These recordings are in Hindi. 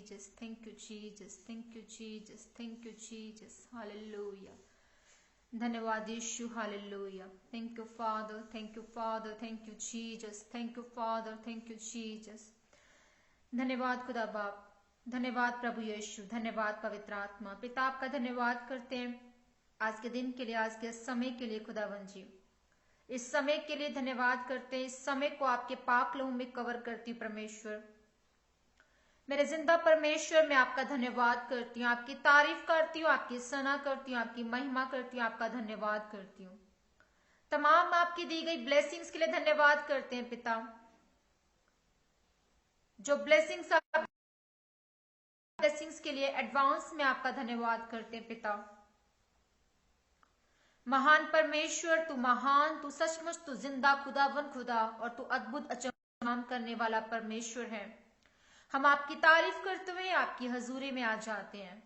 Jesus, thank you Jesus, thank you Jesus, thank you Jesus, hallelujah. धन्यवाद यीशु, hallelujah. Thank you father, thank you father, thank you Jesus, thank you father, thank you Jesus. धन्यवाद खुदा बाप, धन्यवाद प्रभु यीशु, धन्यवाद पवित्र आत्मा। पिता आपका धन्यवाद करते हैं आज के दिन के लिए, आज के समय के लिए खुदावन जी। इस समय के लिए धन्यवाद करते हैं। इस समय को आपके पाक लहू में कवर करती हूँ परमेश्वर। मेरे जिंदा परमेश्वर, मैं आपका धन्यवाद करती हूँ, आपकी तारीफ करती हूँ, आपकी सना करती हूँ, आपकी महिमा करती हूँ, आपका धन्यवाद करती हूँ। तमाम आपकी दी गई ब्लेसिंग्स के लिए धन्यवाद करते हैं पिता। जो ब्लेसिंग्स के लिए एडवांस में आपका धन्यवाद करते हैं पिता। महान परमेश्वर, तू महान, तू सचमुच, तू जिंदा खुदावन खुदा, और तू अद्भुत अचंभा करने वाला परमेश्वर है। हम आपकी तारीफ करते हुए आपकी हजूरी में आ जाते हैं।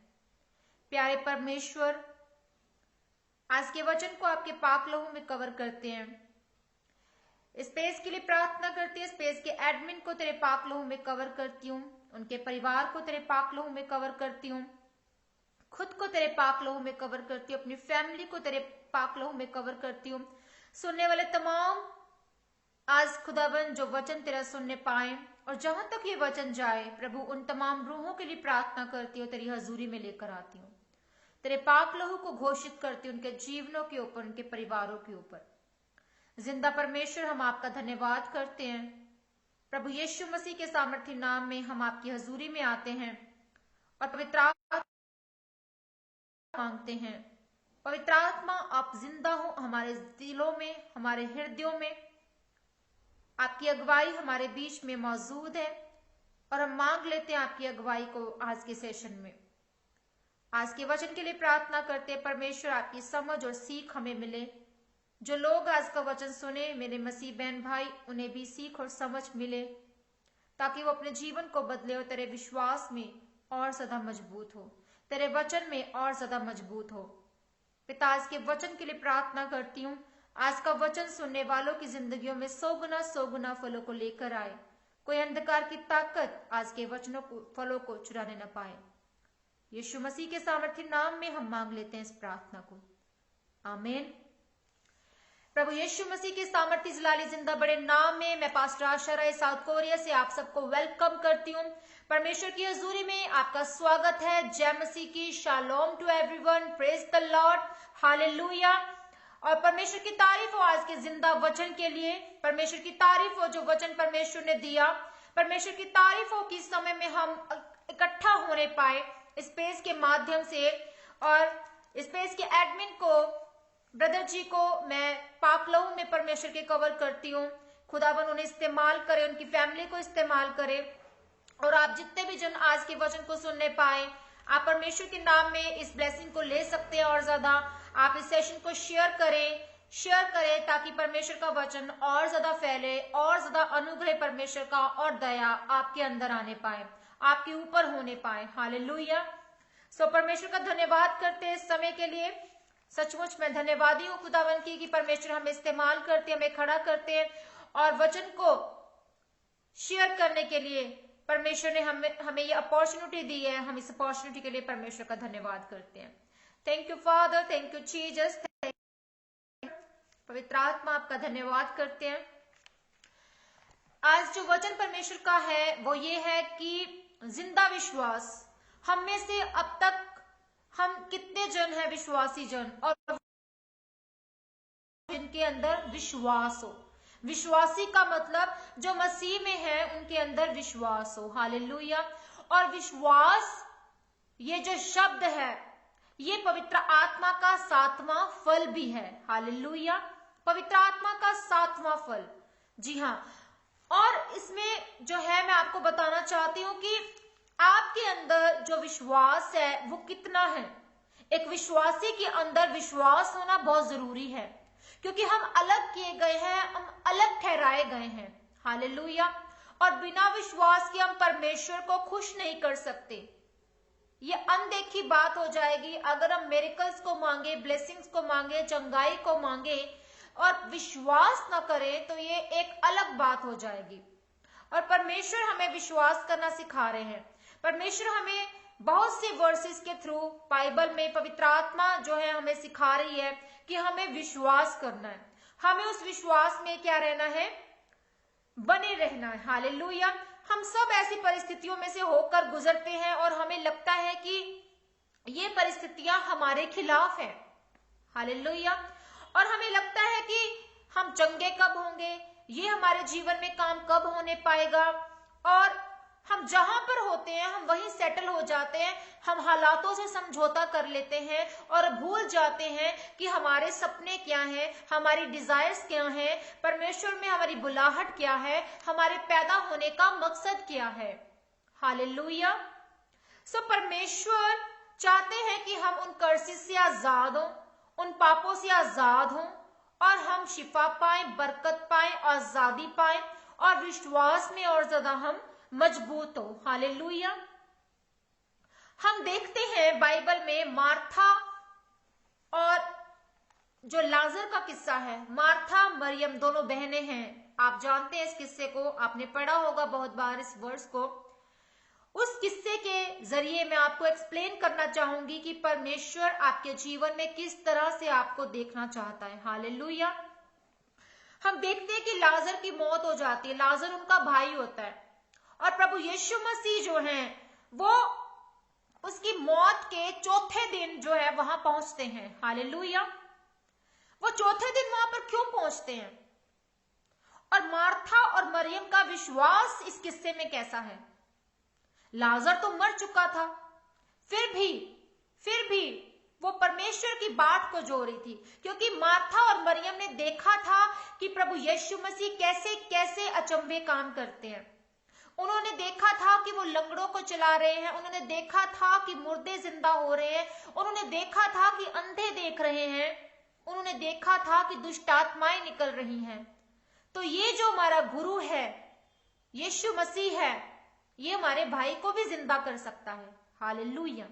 प्यारे परमेश्वर, आज के वचन को आपके पाक लहू में कवर करते हैं। स्पेस के लिए प्रार्थना करती है। स्पेस के एडमिन को तेरे पाक लहू में कवर करती हूँ, उनके परिवार को तेरे पाक लहू में कवर करती हूँ, खुद को तेरे पाक लहू में कवर करती हूँ, अपनी फैमिली को तेरे पाक लहू में कवर करती हूँ। सुनने वाले तमाम आज खुदावन जो वचन तेरा सुनने पाए, और जहां तक ये वचन जाए प्रभु, उन तमाम रूहों के लिए प्रार्थना करती हूँ, तेरी हजूरी में लेकर आती हूँ। तेरे पाक लहू को घोषित करती हूँ उनके जीवनों के ऊपर, उनके परिवारों के ऊपर। जिंदा परमेश्वर, हम आपका धन्यवाद करते हैं प्रभु यीशु मसीह के सामर्थ्य नाम में। हम आपकी हजूरी में आते हैं और पवित्र आत्मा मांगते हैं। पवित्र आत्मा, आप जिंदा हो हमारे दिलों में, हमारे हृदयों में। आपकी अगुवाई हमारे बीच में मौजूद है और हम मांग लेते हैं आपकी अगुवाई को आज के सेशन में। आज के वचन के लिए प्रार्थना करते हैं परमेश्वर, आपकी समझ और सीख हमें मिले। जो लोग आज का वचन सुने, मेरे मसीह बहन भाई, उन्हें भी सीख और समझ मिले, ताकि वो अपने जीवन को बदले और तेरे विश्वास में और ज्यादा मजबूत हो, तेरे वचन में और ज्यादा मजबूत हो। पिता, आज के वचन के लिए प्रार्थना करती हूँ, आज का वचन सुनने वालों की जिंदगियों में 100 गुना फलों को लेकर आए। कोई अंधकार की ताकत आज के वचनों को, फलों को चुराने न पाए। यीशु मसीह के सामर्थ्य नाम में हम मांग लेते हैं इस प्रार्थना को, आमीन। प्रभु यीशु मसीह के सामर्थ्य जलाली जिंदा बड़े नाम में मैं पास्टर आशा राय साउथ कोरिया से आप सबको वेलकम करती हूँ। परमेश्वर की हजूरी में आपका स्वागत है। जय मसीह की, shalom to everyone, praise the Lord, hallelujah. और परमेश्वर की तारीफ हो आज के जिंदा वचन के लिए। परमेश्वर की तारीफ हो जो वचन परमेश्वर ने दिया। परमेश्वर की तारीफ हो कि इस समय में हम इकट्ठा होने पाए स्पेस के माध्यम से। और स्पेस के एडमिन को, ब्रदर जी को मैं पाक लहू में परमेश्वर के कवर करती हूँ। खुदावन उन्हें इस्तेमाल करे, उनकी फैमिली को इस्तेमाल करे, और आप जितने भी जन आज के वचन को सुनने पाए, आप परमेश्वर के नाम में इस ब्लेसिंग को ले सकते हैं। और ज्यादा आप इस सेशन को शेयर करें ताकि परमेश्वर का वचन और ज्यादा फैले, और ज्यादा अनुग्रह परमेश्वर का और दया आपके अंदर आने पाए, आपके ऊपर होने पाए। हालेलुया। सो परमेश्वर का धन्यवाद करते हैं इस समय के लिए। सचमुच मैं धन्यवादी हूँ खुदावन की कि परमेश्वर हमें इस्तेमाल करते, हमें खड़ा करते हैं, और वचन को शेयर करने के लिए परमेश्वर ने हमें ये अपॉर्चुनिटी दी है। हम इस अपॉर्चुनिटी के लिए परमेश्वर का धन्यवाद करते हैं। Thank you father, thank you Jesus, पवित्र आत्मा आपका धन्यवाद करते हैं। आज जो वचन परमेश्वर का है वो ये है कि जिंदा विश्वास। हम में से अब तक हम कितने जन हैं विश्वासी जन, और जिनके अंदर विश्वास हो। विश्वासी का मतलब जो मसीह में है उनके अंदर विश्वास हो। हालेलुया। और विश्वास, ये जो शब्द है, ये पवित्र आत्मा का 7वां फल भी है। हालेलुया। पवित्र आत्मा का 7वां फल, जी हाँ। और इसमें जो है मैं आपको बताना चाहती हूँ कि आपके अंदर जो विश्वास है वो कितना है। एक विश्वासी के अंदर विश्वास होना बहुत जरूरी है, क्योंकि हम अलग किए गए हैं, हम अलग ठहराए गए हैं। हालेलुया। और बिना विश्वास के हम परमेश्वर को खुश नहीं कर सकते। ये अनदेखी बात हो जाएगी अगर हम मिरेकल्स को मांगे, ब्लेसिंग्स को मांगे, चंगाई को मांगे और विश्वास न करें, तो ये एक अलग बात हो जाएगी। और परमेश्वर हमें विश्वास करना सिखा रहे हैं। परमेश्वर हमें बहुत से वर्सेस के थ्रू बाइबल में पवित्र आत्मा जो है हमें सिखा रही है कि हमें विश्वास करना है, हमें उस विश्वास में क्या रहना है, बने रहना है। हालेलुया। हम सब ऐसी परिस्थितियों में से होकर गुजरते हैं और हमें लगता है कि ये परिस्थितियां हमारे खिलाफ है। हालेलुया। और हमें लगता है कि हम चंगे कब होंगे, ये हमारे जीवन में काम कब होने पाएगा, और हम जहां पर होते हैं हम वहीं सेटल हो जाते हैं। हम हालातों से समझौता कर लेते हैं और भूल जाते हैं कि हमारे सपने क्या हैं, हमारी डिजायर्स क्या हैं, परमेश्वर में हमारी बुलाहट क्या है, हमारे पैदा होने का मकसद क्या है। हालेलुया। सो परमेश्वर चाहते हैं कि हम उन कर्सेस से आजाद हों, उन पापों से आजाद हों, और हम शिफा पाएं, बरकत पाएं, आजादी पाएं, और विश्वास में और ज्यादा हम मजबूत हो। हालेलुया। हम देखते हैं बाइबल में मार्था और जो लाजर का किस्सा है, मार्था मरियम दोनों बहनें हैं। आप जानते हैं इस किस्से को, आपने पढ़ा होगा बहुत बार इस वर्स को। उस किस्से के जरिए मैं आपको एक्सप्लेन करना चाहूंगी कि परमेश्वर आपके जीवन में किस तरह से आपको देखना चाहता है। हालेलुया। हम देखते हैं कि लाजर की मौत हो जाती है। लाजर उनका भाई होता है और प्रभु यीशु मसीह जो हैं वो उसकी मौत के चौथे दिन जो है वहां पहुंचते हैं। हालेलुया। वो चौथे दिन वहां पर क्यों पहुंचते हैं, और मार्था और मरियम का विश्वास इस किस्से में कैसा है। लाजर तो मर चुका था, फिर भी वो परमेश्वर की बात को जो रही थी, क्योंकि मार्था और मरियम ने देखा था कि प्रभु यीशु मसीह कैसे कैसे अचंभे काम करते हैं। उन्होंने देखा था कि वो लंगड़ों को चला रहे हैं, उन्होंने देखा था कि मुर्दे जिंदा हो रहे हैं, उन्होंने देखा था कि अंधे देख रहे हैं, उन्होंने देखा था कि दुष्ट आत्माएं निकल रही हैं। तो ये जो हमारा गुरु है, यीशु मसीह है, ये हमारे भाई को भी जिंदा कर सकता है। हालेलुया।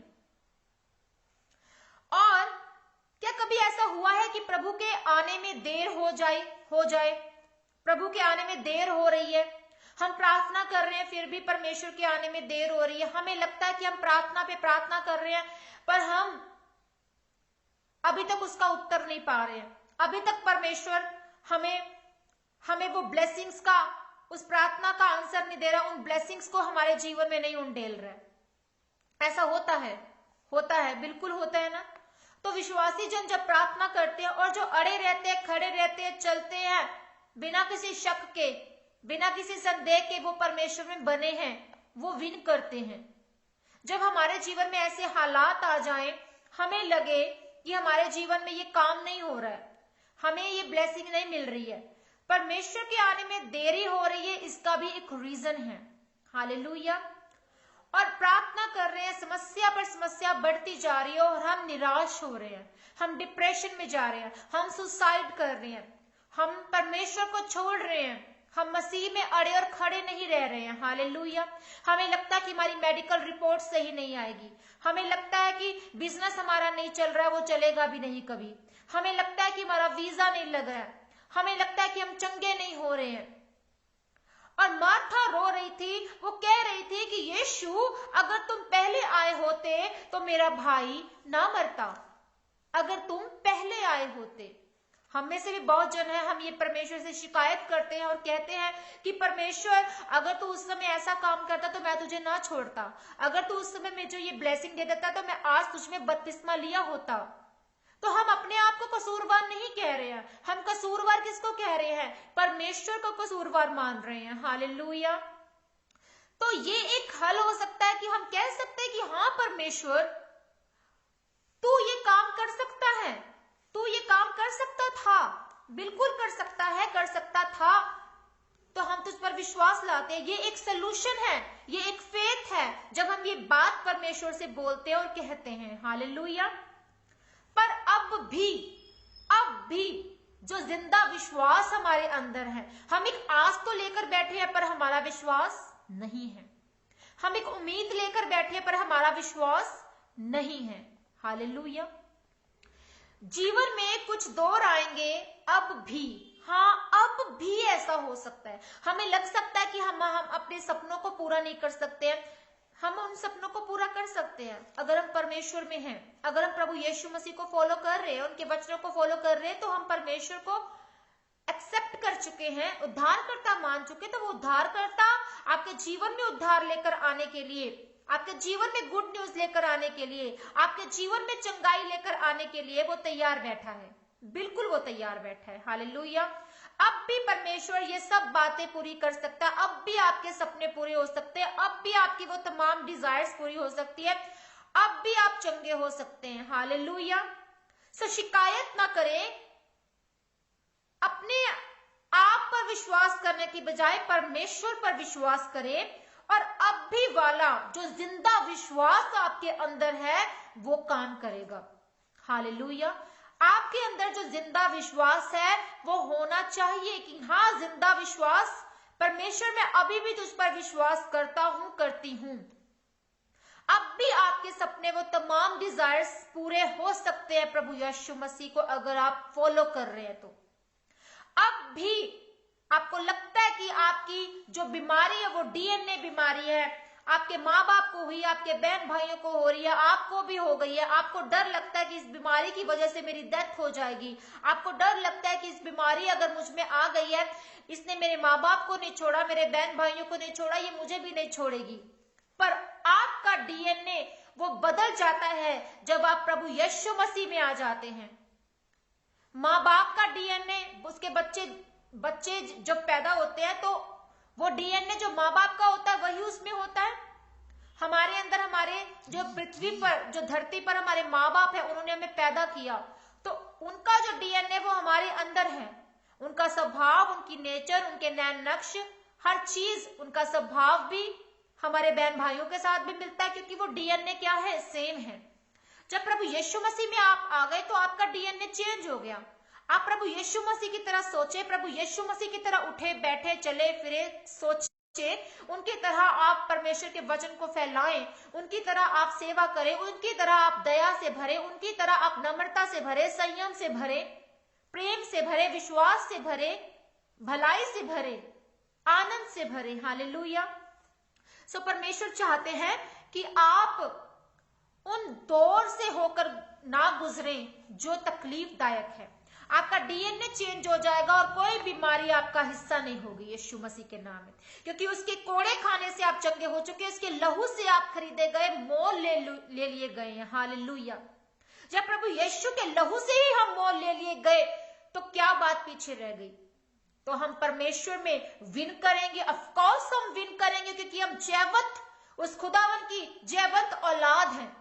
और क्या कभी ऐसा हुआ है कि प्रभु के आने में देर हो जाए, प्रभु के आने में देर हो रही है, हम प्रार्थना कर रहे हैं फिर भी परमेश्वर के आने में देर हो रही है। हमें लगता है कि हम प्रार्थना पे प्रार्थना कर रहे हैं पर हम अभी तक उसका उत्तर नहीं पा रहे हैं। अभी तक परमेश्वर हमें वो ब्लेसिंग्स का, उस प्रार्थना का आंसर नहीं दे रहा, उन ब्लेसिंग्स को हमारे जीवन में नहीं उंडेल रहा है। ऐसा होता है, बिल्कुल होता है ना। तो विश्वासी जन जब प्रार्थना करते हैं और जो अड़े रहते हैं, खड़े रहते हैं, चलते हैं बिना किसी शक के, बिना किसी संदेह के, वो परमेश्वर में बने हैं, वो विन करते हैं। जब हमारे जीवन में ऐसे हालात आ जाएं, हमें लगे कि हमारे जीवन में ये काम नहीं हो रहा है, हमें ये ब्लेसिंग नहीं मिल रही है, परमेश्वर के आने में देरी हो रही है, इसका भी एक रीजन है। हालेलुया। और प्रार्थना कर रहे हैं, समस्या पर समस्या बढ़ती जा रही है और हम निराश हो रहे हैं, हम डिप्रेशन में जा रहे हैं, हम सुसाइड कर रहे हैं, हम परमेश्वर को छोड़ रहे हैं, हम मसीह में अड़े और खड़े नहीं रह रहे हैं। हालेलुया। हमें लगता है कि हमारी मेडिकल रिपोर्ट सही नहीं आएगी, हमें लगता है कि बिजनेस हमारा नहीं चल रहा है, वो चलेगा भी नहीं कभी, हमें लगता है कि हमारा वीजा नहीं लगा है, हमें लगता है कि हम चंगे नहीं हो रहे हैं। और मार्था रो रही थी, वो कह रही थी कि यीशु अगर तुम पहले आए होते तो मेरा भाई ना मरता, अगर तुम पहले आए होते। हम में से भी बहुत जन है, हम ये परमेश्वर से शिकायत करते हैं और कहते हैं कि परमेश्वर अगर तू उस समय ऐसा काम करता तो मैं तुझे ना छोड़ता, अगर तू उस समय मुझे ये ब्लेसिंग दे देता तो मैं आज तुझ में बपतिस्मा लिया होता। तो हम अपने आप को कसूरवार नहीं कह रहे हैं, हम कसूरवार किसको कह रहे हैं, परमेश्वर को कसूरवार मान रहे हैं। हालेलुया। तो ये एक हल हो सकता है कि हम कह सकते हैं कि हाँ परमेश्वर तू ये काम कर सकता है, तू ये काम कर सकता था, बिल्कुल कर सकता है, कर सकता था, तो हम तुझ पर विश्वास लाते हैं। ये एक सलूशन है, ये एक फेथ है जब हम ये बात परमेश्वर से बोलते हैं और कहते हैं। हालेलुया। पर अब भी जो जिंदा विश्वास हमारे अंदर है, हम एक आस तो लेकर बैठे हैं पर हमारा विश्वास नहीं है, हम एक उम्मीद लेकर बैठे हैं पर हमारा विश्वास नहीं है। हालेलुया। जीवन में कुछ दौर आएंगे, अब भी ऐसा हो सकता है, हमें लग सकता है कि हम अपने सपनों को पूरा नहीं कर सकते हैं, हम उन सपनों को पूरा कर सकते हैं अगर हम परमेश्वर में हैं। अगर हम प्रभु यीशु मसीह को फॉलो कर रहे हैं, उनके वचनों को फॉलो कर रहे हैं, तो हम परमेश्वर को एक्सेप्ट कर चुके हैं, उद्धारकर्ता मान चुके। तो वो उद्धारकर्ता आपके जीवन में उद्धार लेकर आने के लिए, आपके जीवन में गुड न्यूज लेकर आने के लिए, आपके जीवन में चंगाई लेकर आने के लिए वो तैयार बैठा है। बिल्कुल वो तैयार बैठा है। हालेलुया। अब भी परमेश्वर ये सब बातें पूरी कर सकता है। अब भी आपके सपने पूरे हो सकते हैं। अब भी आपकी वो तमाम डिजायर्स पूरी हो सकती है। अब भी आप चंगे हो सकते हैं। हालेलुया। सो शिकायत ना करें, अपने आप पर विश्वास करने की बजाय परमेश्वर पर विश्वास करें, और अब भी वाला जो जिंदा विश्वास आपके अंदर है वो काम करेगा। हालेलुया। आपके अंदर जो जिंदा विश्वास है वो होना चाहिए कि हाँ, जिंदा विश्वास, परमेश्वर मैं अभी भी तुझ पर विश्वास करता हूं, करती हूं। अब भी आपके सपने, वो तमाम डिजायर्स पूरे हो सकते हैं प्रभु यीशु मसीह को अगर आप फॉलो कर रहे हैं तो। अब भी आपको लगता है कि आपकी जो बीमारी है वो डीएनए बीमारी है, आपके माँ बाप को हुई, आपके बहन भाइयों को हो रही है, आपको भी हो गई है, आपको डर लगता है कि इस बीमारी की वजह से मेरी डेथ हो जाएगी, आपको डर लगता है कि इस बीमारी अगर मुझ में आ गई है, इसने मेरे माँ बाप को नहीं छोड़ा, मेरे बहन भाइयों को नहीं छोड़ा, ये मुझे भी नहीं छोड़ेगी। पर आपका डीएनए वो बदल जाता है जब आप प्रभु यीशु मसीह में आ जाते हैं। माँ बाप का डीएनए, उसके बच्चे जब पैदा होते हैं तो वो डीएनए जो माँ बाप का होता है वही उसमें होता है। हमारे अंदर, हमारे जो पृथ्वी पर, जो धरती पर हमारे माँ बाप है, उन्होंने हमें पैदा किया, तो उनका जो डीएनए वो हमारे अंदर है। उनका स्वभाव, उनकी नेचर, उनके नैन नक्श, हर चीज, उनका स्वभाव भी हमारे बहन भाइयों के साथ भी मिलता है, क्योंकि वो डीएनए क्या है, सेम है। जब प्रभु यीशु मसीह में आप आ गए तो आपका डीएनए चेंज हो गया। आप प्रभु यीशु मसीह की तरह सोचे, प्रभु यीशु मसीह की तरह उठे बैठे चले फिरे सोचे, उनकी तरह आप परमेश्वर के वचन को फैलाएं, उनकी तरह आप सेवा करें, उनकी तरह आप दया से भरे, उनकी तरह आप नम्रता से भरे, संयम से भरे, प्रेम से भरे, विश्वास से भरे, भलाई से भरे, आनंद से भरे। हालेलुया। सो परमेश्वर चाहते हैं कि आप उन दौर से होकर ना गुजरें जो तकलीफदायक है। आपका डीएनए चेंज हो जाएगा और कोई बीमारी आपका हिस्सा नहीं होगी यीशु मसीह के नाम में, क्योंकि उसके कोड़े खाने से आप चंगे हो चुके, उसके लहू से आप खरीदे गए, मोल ले लिए गए हैं। हालेलुया। जब प्रभु यीशु के लहू से ही हम मोल ले लिए गए तो क्या बात पीछे रह गई? तो हम परमेश्वर में विन करेंगे। ऑफ कोर्स हम विन करेंगे, क्योंकि हम जयवंत, उस खुदावन की जयवंत औलाद हैं।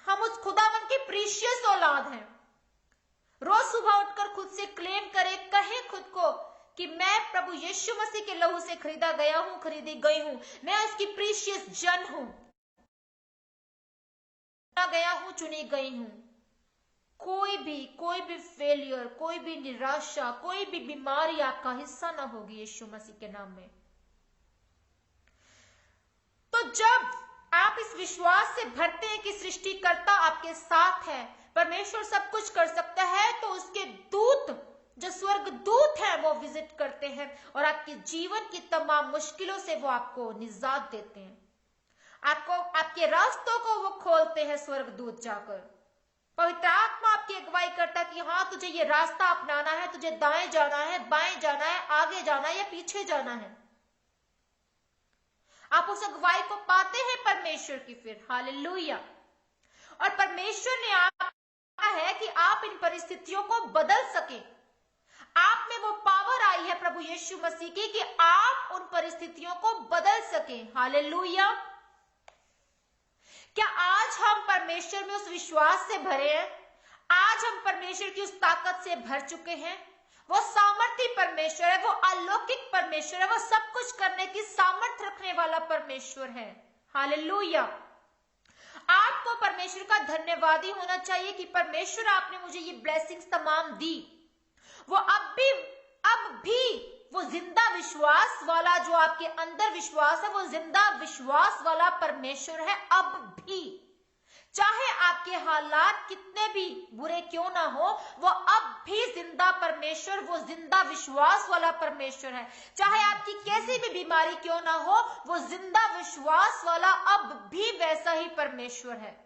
हम उस खुदावन की प्रीशियस औलाद हैं। रोज सुबह उठकर खुद से क्लेम करें, कहें खुद को कि मैं प्रभु यीशु मसीह के लहू से खरीदा गया हूं, खरीदी गई हूं, मैं उसकी प्रीशियस जन हूं, गया हूं, चुनी गई हूं। कोई भी फेलियर, कोई भी निराशा, कोई भी बीमारी आपका हिस्सा ना होगी यीशु मसीह के नाम में। तो जब आप इस विश्वास से भरते हैं कि सृष्टिकर्ता आपके साथ है, परमेश्वर सब कुछ कर सकता है, तो उसके दूत, जो स्वर्ग दूत है, वो विजिट करते हैं और आपके जीवन की तमाम मुश्किलों से वो आपको निजात देते हैं। आपको, आपके रास्तों को वो खोलते हैं स्वर्ग दूत जाकर। पवित्र आत्मा आपकी अगुवाई करता है कि हाँ, तुझे ये रास्ता अपनाना है, तुझे दाएं जाना है, बाएं जाना है, आगे जाना है या पीछे जाना है। आप उस अगुवाई को पाते हैं परमेश्वर की फिर। हालेलुया। और परमेश्वर ने आप है कि आप इन परिस्थितियों को बदल सके। आप में वो पावर आई है प्रभु यीशु मसीह की कि आप उन परिस्थितियों को बदल सके। हालेलुया। क्या आज हम परमेश्वर में उस विश्वास से भरे हैं? आज हम परमेश्वर की उस ताकत से भर चुके हैं। वो सामर्थी परमेश्वर है, वो अलौकिक परमेश्वर है, वो सब कुछ करने की सामर्थ्य रखने वाला परमेश्वर है। हालेलुया। आपको परमेश्वर का धन्यवादी होना चाहिए कि परमेश्वर, आपने मुझे ये ब्लेसिंग्स तमाम दी। वो अब भी वो जिंदा विश्वास वाला, जो आपके अंदर विश्वास है, वो जिंदा विश्वास वाला परमेश्वर है अब भी। चाहे आपके हालात कितने भी बुरे क्यों ना हो, वो अब भी जिंदा परमेश्वर, वो जिंदा विश्वास वाला परमेश्वर है। चाहे आपकी कैसी भी बीमारी क्यों ना हो, वो जिंदा विश्वास वाला अब भी वैसा ही परमेश्वर है।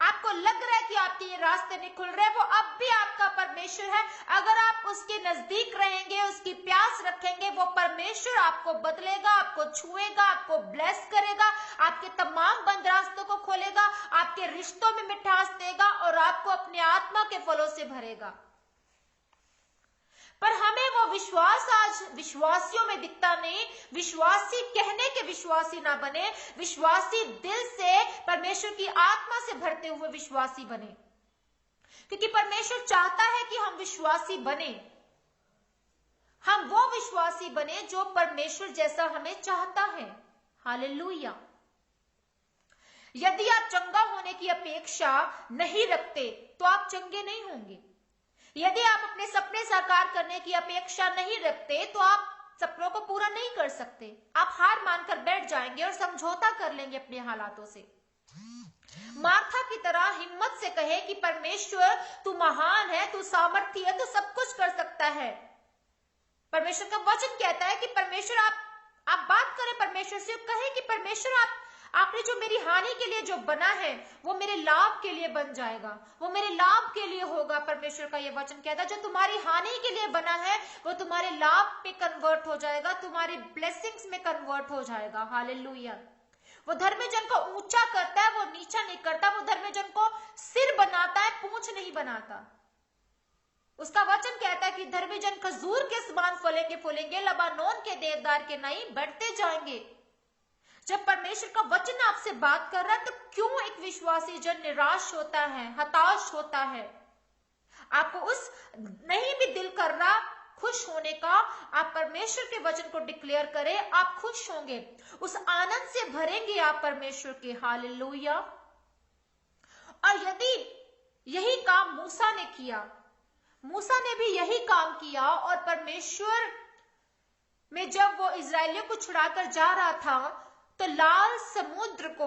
आपको लग रहा है कि आपके ये रास्ते नहीं खुल रहे, वो अब भी आपका परमेश्वर है। अगर आप उसके नजदीक रहेंगे, उसकी प्यास रखेंगे, वो परमेश्वर आपको बदलेगा, आपको छुएगा, आपको ब्लेस करेगा, आपके तमाम बंद रास्तों को खोलेगा, आपके रिश्तों में मिठास देगा और आपको अपने आत्मा के फलों से भरेगा। पर हमें वो विश्वास आज विश्वासियों में दिखता नहीं। विश्वासी कहने के विश्वासी ना बने, विश्वासी दिल से परमेश्वर की आत्मा से भरते हुए विश्वासी बने, क्योंकि परमेश्वर चाहता है कि हम विश्वासी बने। हम वो विश्वासी बने जो परमेश्वर जैसा हमें चाहता है। हालेलुया। यदि आप चंगा होने की अपेक्षा नहीं रखते तो आप चंगे नहीं होंगे। यदि आप अपने सपने साकार करने की अपेक्षा नहीं रखते तो आप सपनों को पूरा नहीं कर सकते। आप हार मानकर बैठ जाएंगे और समझौता कर लेंगे अपने हालातों से। मार्था की तरह हिम्मत से कहे कि परमेश्वर तू महान है, तू सामर्थी है, तू सब कुछ कर सकता है। परमेश्वर का वचन कहता है कि परमेश्वर आप बात करें परमेश्वर से, कहें कि परमेश्वर आपने जो मेरी हानि के लिए जो बना है वो मेरे लाभ के लिए बन जाएगा, वो मेरे लाभ के लिए होगा। परमेश्वर का ये वचन कहता है जो तुम्हारी हानि के लिए बना है वो तुम्हारे लाभ पे कन्वर्ट हो जाएगा, तुम्हारी ब्लेसिंग्स में कन्वर्ट हो जाएगा। हालेलुया। वो धर्मी जन को ऊंचा करता है, वो नीचा नहीं करता। वो धर्मी जन को सिर बनाता है, पूंछ नहीं बनाता। उसका वचन कहता है कि धर्मी जन खजूर के समान फलेंगे फूलेंगे, लबानोन के देवदार के नहीं बढ़ते जाएंगे। जब परमेश्वर का वचन आपसे बात कर रहा है तो क्यों एक विश्वासी जन निराश होता है, हताश होता है? आपको उस नहीं भी दिल कर रहा खुश होने का, आप परमेश्वर के वचन को डिक्लेयर करें, आप खुश होंगे, उस आनंद से भरेंगे आप परमेश्वर के। हालेलुया। और यदि यही काम मूसा ने किया, मूसा ने भी यही काम किया और परमेश्वर में जब वो इजरायलियों को छुड़ाकर जा रहा था तो लाल समुद्र को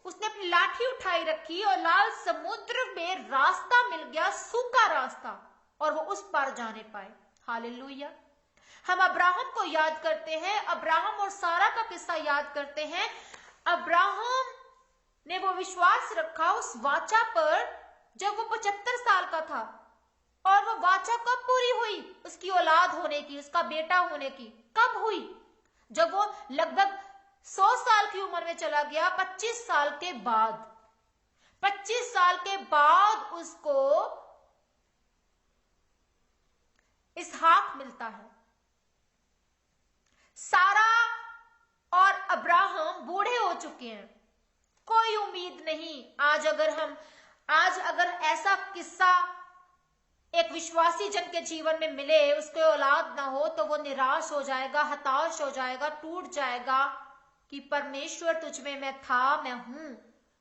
उसने अपनी लाठी उठाई रखी और लाल समुद्र में रास्ता मिल गया, सूखा रास्ता, और वो उस पार जाने पाए। हालेलुया। हम अब्राहम को याद करते हैं, अब्राहम और सारा का किस्सा याद करते हैं। अब्राहम ने वो विश्वास रखा उस वाचा पर जब वो 75 साल का था, और वो वाचा कब पूरी हुई? उसकी औलाद होने की, उसका बेटा होने की। कब हुई? जब वो लगभग 100 साल की उम्र में चला गया। 25 साल के बाद, 25 साल के बाद उसको इसहाक मिलता है। सारा और अब्राहम बूढ़े हो चुके हैं, कोई उम्मीद नहीं। आज अगर ऐसा किस्सा एक विश्वासी जन के जीवन में मिले, उसके औलाद ना हो, तो वो निराश हो जाएगा, हताश हो जाएगा, टूट जाएगा कि परमेश्वर तुझ में मैं था, मैं हूं,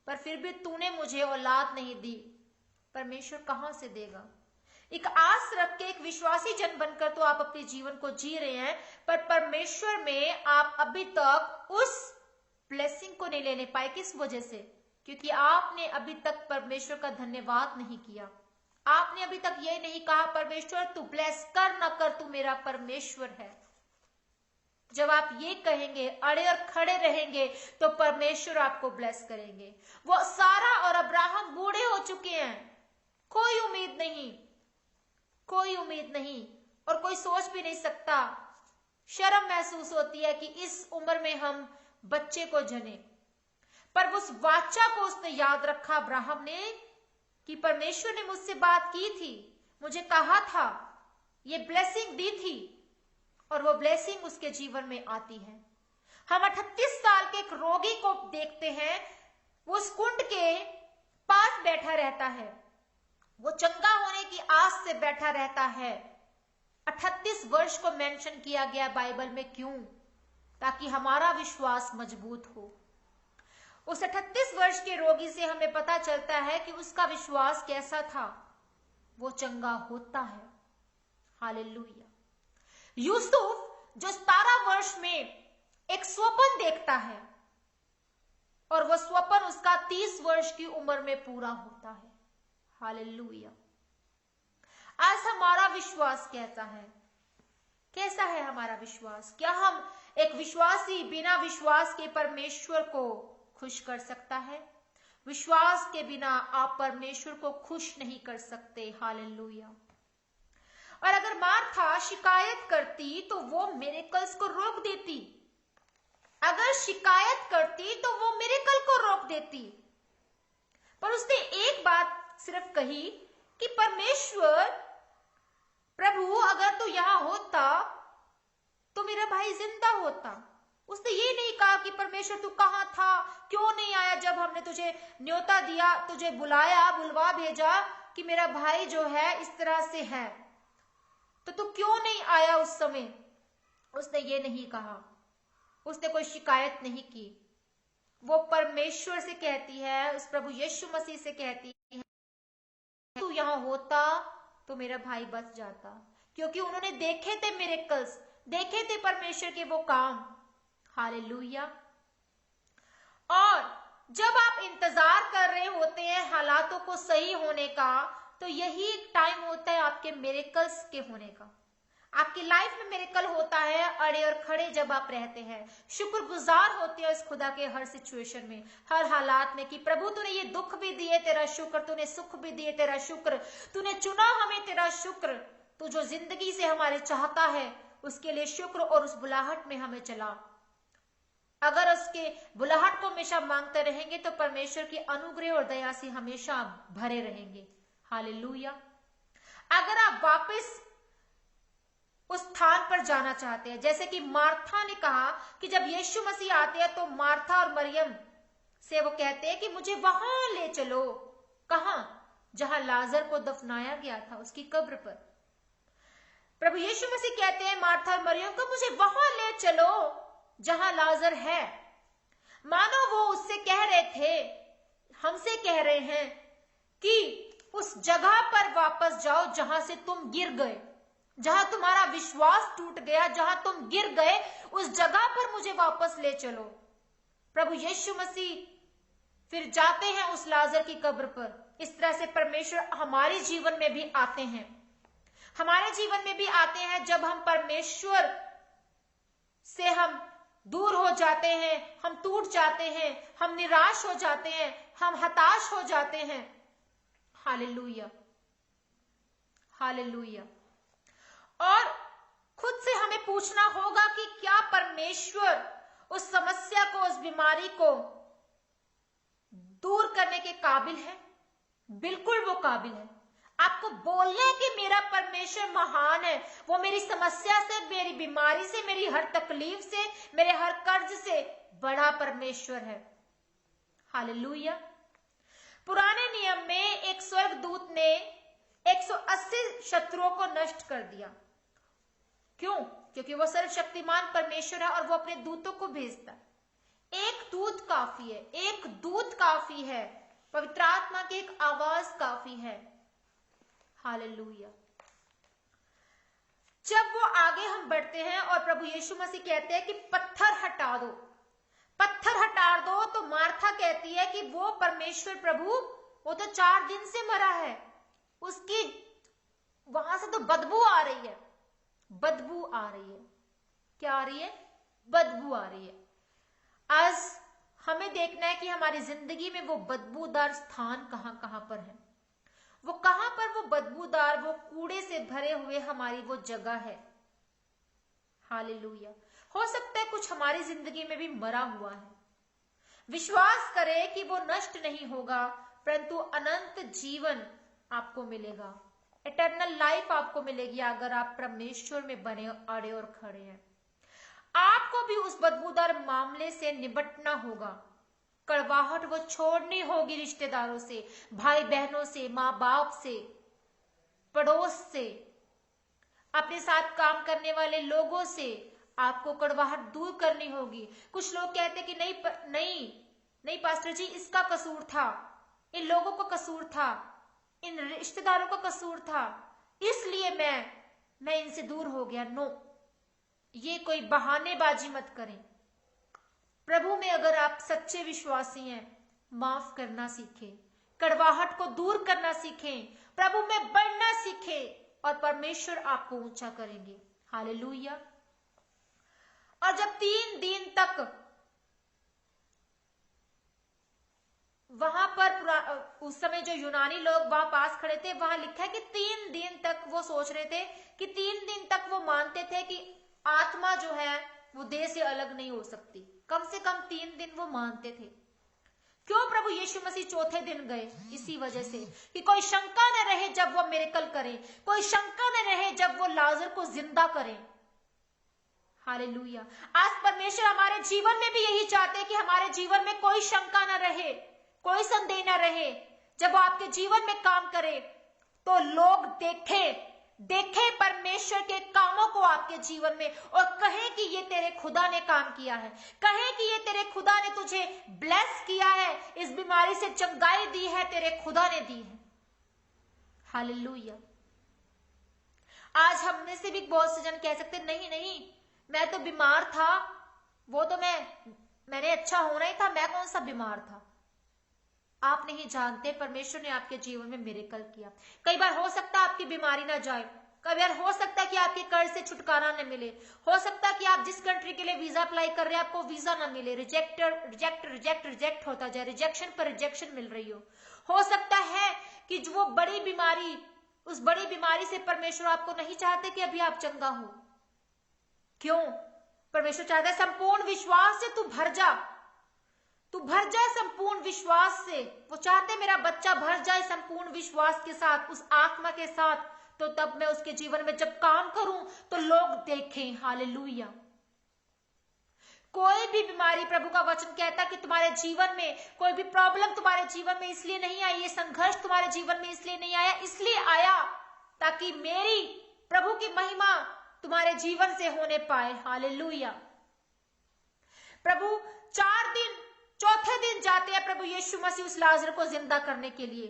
पर फिर भी तूने मुझे औलाद नहीं दी। परमेश्वर कहां से देगा? एक आस रख के एक विश्वासी जन बनकर तो आप अपने जीवन को जी रहे हैं, पर परमेश्वर में आप अभी तक उस ब्लेसिंग को नहीं लेने पाए। किस वजह से? क्योंकि आपने अभी तक परमेश्वर का धन्यवाद नहीं किया। आपने अभी तक ये नहीं कहा परमेश्वर तू ब्लेस कर ना कर, तू मेरा परमेश्वर है। जब आप ये कहेंगे, अड़े और खड़े रहेंगे, तो परमेश्वर आपको ब्लेस करेंगे। वो सारा और अब्राहम बूढ़े हो चुके हैं, कोई उम्मीद नहीं, कोई उम्मीद नहीं, और कोई सोच भी नहीं सकता। शर्म महसूस होती है कि इस उम्र में हम बच्चे को जने, पर उस वाचा को उसने याद रखा अब्राहम ने कि परमेश्वर ने मुझसे बात की थी, मुझे कहा था, ये ब्लेसिंग दी थी, और वो ब्लेसिंग उसके जीवन में आती है। हम 38 साल के एक रोगी को देखते हैं, वो उस कुंड के पास बैठा रहता है, वो चंगा होने की आस से बैठा रहता है। 38 वर्ष को मेंशन किया गया बाइबल में, क्यों? ताकि हमारा विश्वास मजबूत हो। उस 38 वर्ष के रोगी से हमें पता चलता है कि उसका विश्वास कैसा था, वो चंगा होता है। हालेलुया। यूसुफ जो 17 वर्ष में एक स्वप्न देखता है, और वह स्वप्न उसका 30 वर्ष की उम्र में पूरा होता है। हालेलुया। आज हमारा विश्वास कैसा है? कैसा है हमारा विश्वास? क्या हम एक विश्वासी बिना विश्वास के परमेश्वर को खुश कर सकता है? विश्वास के बिना आप परमेश्वर को खुश नहीं कर सकते। हालेलुया। और अगर मार्था शिकायत करती तो वो मिरेकल्स को रोक देती। अगर शिकायत करती तो वो मिरेकल को रोक देती। पर उसने एक बात सिर्फ कही कि परमेश्वर प्रभु, अगर तू यहां होता तो मेरा भाई जिंदा होता। उसने ये नहीं कहा कि परमेश्वर तू कहां था, क्यों नहीं आया जब हमने तुझे न्योता दिया, तुझे बुलाया, बुलवा भेजा कि मेरा भाई जो है इस तरह से है, तो तू क्यों नहीं आया उस समय। उसने ये नहीं कहा। उसने कोई शिकायत नहीं की। वो परमेश्वर से कहती है, उस प्रभु यीशु मसीह से कहती है, तू यहां होता तो मेरा भाई बच जाता। क्योंकि उन्होंने देखे थे मिरेकल्स, देखे थे परमेश्वर के वो काम। हालेलुया। और जब आप इंतजार कर रहे होते हैं हालातों को सही होने का, तो यही एक टाइम होता है आपके मिरेकल्स के होने का। आपकी लाइफ में मिरेकल होता है अड़े और खड़े जब आप रहते हैं, शुक्रगुजार होते हैं उस खुदा के हर सिचुएशन में, हर हालात में, कि प्रभु तूने ये दुख भी दिए तेरा शुक्र, तूने सुख भी दिए तेरा शुक्र, तूने चुना हमें तेरा शुक्र, तू जो जिंदगी से हमारे चाहता है उसके लिए शुक्र, और उस बुलाहट में हमें चला। अगर उसके बुलाहट को हमेशा मांगते रहेंगे तो परमेश्वर की अनुग्रह और दया से हमेशा भरे रहेंगे। हालेलुया। अगर आप वापस उस स्थान पर जाना चाहते हैं, जैसे कि मार्था ने कहा कि जब यीशु मसीह आते हैं तो मार्था और मरियम से वो कहते हैं कि मुझे वहां ले चलो। कहां? जहां लाजर को दफनाया गया था, उसकी कब्र पर। प्रभु यीशु मसीह कहते हैं मार्था और मरियम को, मुझे वहां ले चलो जहां लाजर है। मानो वो उससे कह रहे थे, हमसे कह रहे हैं कि उस जगह पर वापस जाओ जहां से तुम गिर गए, जहां तुम्हारा विश्वास टूट गया, जहां तुम गिर गए, उस जगह पर मुझे वापस ले चलो। प्रभु यीशु मसीह फिर जाते हैं उस लाजर की कब्र पर। इस तरह से परमेश्वर हमारे जीवन में भी आते हैं। हमारे जीवन में भी आते हैं जब हम परमेश्वर से हम दूर हो जाते हैं, हम टूट जाते हैं, हम निराश हो जाते हैं, हम हताश हो जाते हैं। Hallelujah, hallelujah. और खुद से हमें पूछना होगा कि क्या परमेश्वर उस समस्या को, उस बीमारी को दूर करने के काबिल है? बिल्कुल वो काबिल है। आपको बोलने कि मेरा परमेश्वर महान है, वो मेरी समस्या से, मेरी बीमारी से, मेरी हर तकलीफ से, मेरे हर कर्ज से बड़ा परमेश्वर है। हालेलुया। पुराने नियम में एक स्वर्गदूत ने 180 शत्रुओं को नष्ट कर दिया। क्यों? क्योंकि वो सर्वशक्तिमान परमेश्वर है और वो अपने दूतों को भेजता है। एक दूत काफी है, एक दूत काफी है, पवित्र आत्मा की एक आवाज काफी है। हालेलुया। जब वो आगे हम बढ़ते हैं और प्रभु यीशु मसीह कहते हैं कि पत्थर हटा दो, पत्थर हटा दो, तो मार्था कहती है कि वो परमेश्वर प्रभु, वो तो 4 दिन से मरा है, उसकी वहां से तो बदबू आ रही है, बदबू आ रही है। क्या आ रही है? बदबू आ रही है। आज हमें देखना है कि हमारी जिंदगी में वो बदबूदार स्थान कहां कहां पर है, वो कहां पर वो बदबूदार, वो कूड़े से भरे हुए हमारी वो जगह है। हालेलुया। हो सकता है कुछ हमारी जिंदगी में भी मरा हुआ है। विश्वास करें कि वो नष्ट नहीं होगा, परंतु अनंत जीवन आपको मिलेगा, इटर्नल लाइफ आपको मिलेगी अगर आप परमेश्वर में बने, अड़े और खड़े हैं। आपको भी उस बदबूदार मामले से निपटना होगा। कड़वाहट वो छोड़नी होगी, रिश्तेदारों से, भाई बहनों से, माँ बाप से, पड़ोस से, अपने साथ काम करने वाले लोगों से आपको कड़वाहट दूर करनी होगी। कुछ लोग कहते कि नहीं पास्टर जी, इसका कसूर था, इन लोगों का कसूर था, इन रिश्तेदारों का कसूर था, इसलिए मैं इनसे दूर हो गया। नो, ये कोई बहानेबाजी मत करें। प्रभु में अगर आप सच्चे विश्वासी हैं, माफ करना सीखें, कड़वाहट को दूर करना सीखें, प्रभु में बढ़ना सीखें और परमेश्वर आपको ऊंचा करेंगे। हालेलुया। और जब 3 दिन तक वहां पर उस समय जो यूनानी लोग वहां पास खड़े थे, वहां लिखा है कि 3 दिन तक वो सोच रहे थे कि 3 दिन तक वो मानते थे कि आत्मा जो है वो देह से अलग नहीं हो सकती। कम से कम 3 दिन वो मानते थे। क्यों प्रभु यीशु मसीह चौथे दिन गए? इसी वजह से कि कोई शंका न रहे जब वो मिरेकल करे, कोई शंका न रहे जब वो लाजर को जिंदा करें। हालेलुया। आज परमेश्वर हमारे जीवन में भी यही चाहते हैं कि हमारे जीवन में कोई शंका न रहे, कोई संदेह न रहे। जब वो आपके जीवन में काम करे तो लोग देखे परमेश्वर के कामों को आपके जीवन में और कहें कि ये तेरे खुदा ने काम किया है, कहें कि ये तेरे खुदा ने तुझे ब्लेस किया है, इस बीमारी से चंगाई दी है, तेरे खुदा ने दी है। हालेलुया। आज हम में से भी बहुत से जन कह सकते नहीं, मैं तो बीमार था, वो तो मैंने अच्छा होना ही था, मैं कौन सा बीमार था। आप नहीं जानते परमेश्वर ने आपके जीवन में मिरेकल किया। कई बार हो सकता है आपकी बीमारी ना जाए, कई बार हो सकता है कि आपके कर्ज से छुटकारा न मिले, हो सकता है कि आप जिस कंट्री के लिए वीजा अप्लाई कर रहे हैं आपको वीजा ना मिले, रिजेक्ट होता जाए, रिजेक्शन पर रिजेक्शन मिल रही हो सकता है कि जो वो बड़ी बीमारी, उस बड़ी बीमारी से परमेश्वर आपको नहीं चाहते कि अभी आप चंगा हो। क्यों? परमेश्वर चाहता है संपूर्ण विश्वास से तू भर जा, तू भर जाए संपूर्ण विश्वास से। वो चाहते मेरा बच्चा भर जाए संपूर्ण विश्वास के साथ, उस आत्मा के साथ, तो तब मैं उसके जीवन में जब काम करूं तो लोग देखें। हालेलुया। कोई भी बीमारी, प्रभु का वचन कहता है कि तुम्हारे जीवन में कोई भी प्रॉब्लम तुम्हारे जीवन में इसलिए नहीं आई, ये संघर्ष तुम्हारे जीवन में इसलिए नहीं आया, इसलिए आया ताकि मेरी प्रभु की महिमा तुम्हारे जीवन से होने पाए। हालेलुया। प्रभु 4 दिन, चौथे दिन जाते हैं प्रभु यीशु मसीह उस लाजर को जिंदा करने के लिए।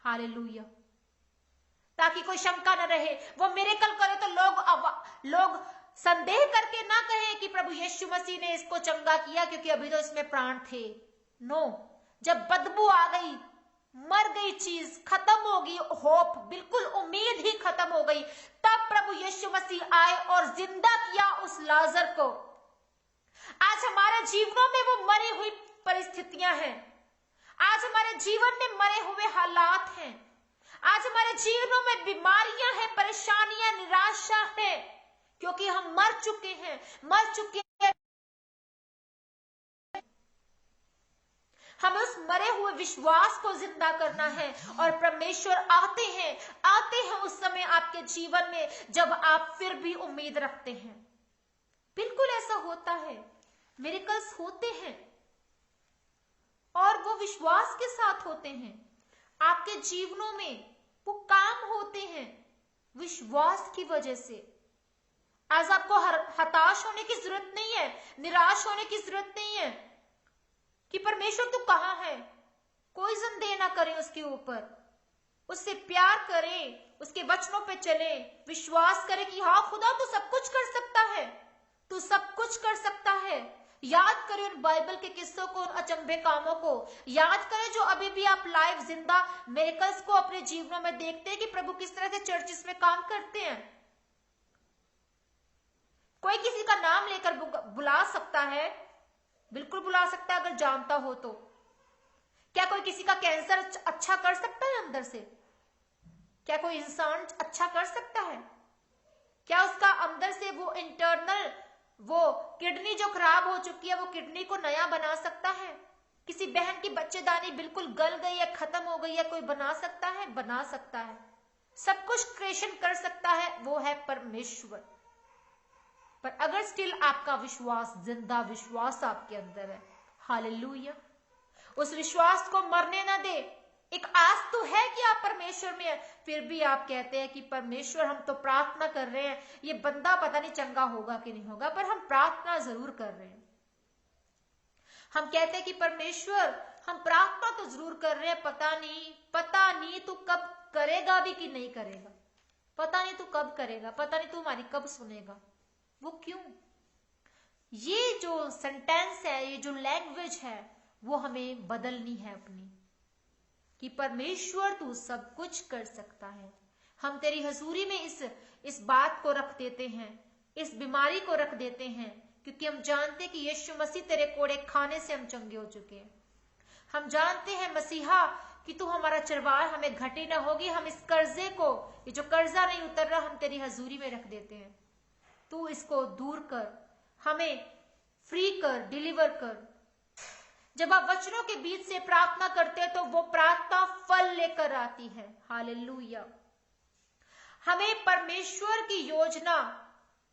हालेलुया। ताकि कोई शंका न रहे, वो मिरेकल करे तो लोग संदेह करके ना कहें कि प्रभु यीशु मसीह ने इसको चंगा किया क्योंकि अभी तो इसमें प्राण थे। नो, जब बदबू आ गई, मर गई चीज, खत्म होगी, होप, बिल्कुल उम्मीद ही खत्म हो गई, तब प्रभु यीशु मसीह आए और जिंदा किया उस लाजर को। आज हमारे जीवनों में वो मरी हुई परिस्थितियां हैं, आज हमारे जीवन में मरे हुए हालात हैं, आज हमारे जीवनों में बीमारियां हैं, परेशानियां, निराशा है, क्योंकि हम मर चुके हैं। हमें उस मरे हुए विश्वास को जिंदा करना है और परमेश्वर आते हैं उस समय आपके जीवन में जब आप फिर भी उम्मीद रखते हैं। बिल्कुल ऐसा होता है, मिरेकल्स होते हैं और वो विश्वास के साथ होते हैं। आपके जीवनों में वो काम होते हैं विश्वास की वजह से। आज आपको हताश होने की जरूरत नहीं है, निराश होने की जरूरत नहीं है कि परमेश्वर तू कहां है। कोई संदेह ना करें उसके ऊपर, उससे प्यार करें, उसके वचनों पे चलें, विश्वास करें कि हाँ खुदा तू सब कुछ कर सकता है, तू सब कुछ कर सकता है। याद करें उन बाइबल के किस्सों को, उन अचंभे कामों को याद करें जो अभी भी आप लाइव जिंदा मिरेकल्स को अपने जीवनों में देखते हैं कि प्रभु किस तरह से चर्चिस में काम करते हैं। कोई किसी का नाम लेकर बुला सकता है, बिल्कुल बुला सकता है अगर जानता हो तो। क्या कोई किसी का कैंसर अच्छा कर सकता है अंदर से? क्या कोई इंसान अच्छा कर सकता है? क्या उसका अंदर से वो इंटरनल वो किडनी जो खराब हो चुकी है वो किडनी को नया बना सकता है? किसी बहन की बच्चेदानी बिल्कुल गल गई है, खत्म हो गई है, कोई बना सकता है? बना सकता है। सब कुछ क्रिएशन कर सकता है, वो है परमेश्वर। पर अगर स्टिल आपका विश्वास, जिंदा विश्वास आपके अंदर है, हालेलुया, उस विश्वास को मरने ना दे। एक आस तो है कि आप परमेश्वर में है, फिर भी आप कहते हैं कि परमेश्वर हम तो प्रार्थना कर रहे हैं, ये बंदा पता नहीं चंगा होगा कि नहीं होगा, पर हम प्रार्थना जरूर कर रहे हैं। हम कहते हैं कि परमेश्वर हम प्रार्थना तो जरूर कर रहे हैं, पता नहीं तू कब करेगा भी कि नहीं करेगा, पता नहीं तू कब करेगा, पता नहीं तू हमारी कब सुनेगा। वो क्यों? ये जो सेंटेंस है, ये जो लैंग्वेज है, वो हमें बदलनी है अपनी, कि परमेश्वर तू सब कुछ कर सकता है। हम तेरी हजूरी में इस बात को रख देते हैं, इस बीमारी को रख देते हैं, क्योंकि हम जानते हैं कि यीशु मसीह तेरे कोड़े खाने से हम चंगे हो चुके हैं। हम जानते हैं मसीहा कि तू हमारा चरवार, हमें घटी ना होगी। हम इस कर्जे को, ये जो कर्जा नहीं उतर रहा, हम तेरी हजूरी में रख देते हैं। तू इसको दूर कर, हमें फ्री कर, डिलीवर कर। जब आप वचनों के बीच से प्रार्थना करते हैं तो वो प्रार्थना फल लेकर आती है। हालेलुया। हमें परमेश्वर की योजना,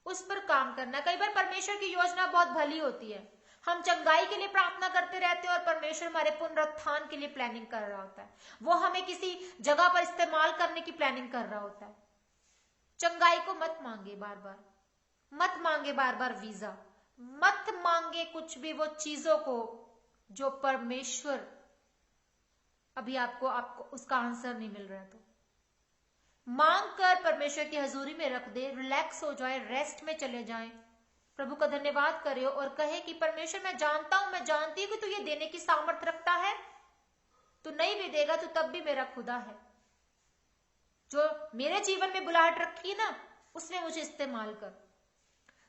उस पर काम करना। कई बार परमेश्वर की योजना बहुत भली होती है, हम चंगाई के लिए प्रार्थना करते रहते हैं और परमेश्वर हमारे पुनरुत्थान के लिए प्लानिंग कर रहा होता है। वो हमें किसी जगह पर इस्तेमाल करने की प्लानिंग कर रहा होता है। चंगाई को मत मांगे बार बार, मत मांगे बार बार वीजा, मत मांगे कुछ भी वो चीजों को जो परमेश्वर अभी आपको उसका आंसर नहीं मिल रहा है। तो मांग कर परमेश्वर की हजूरी में रख दे, रिलैक्स हो जाए, रेस्ट में चले जाएं, प्रभु का धन्यवाद करे और कहे कि परमेश्वर मैं जानता हूं, मैं जानती हूं कि तू ये देने की सामर्थ रखता है। तू नहीं भी देगा तो तब भी मेरा खुदा है, जो मेरे जीवन में बुलाहट रखी है ना, उसमें मुझे इस्तेमाल कर।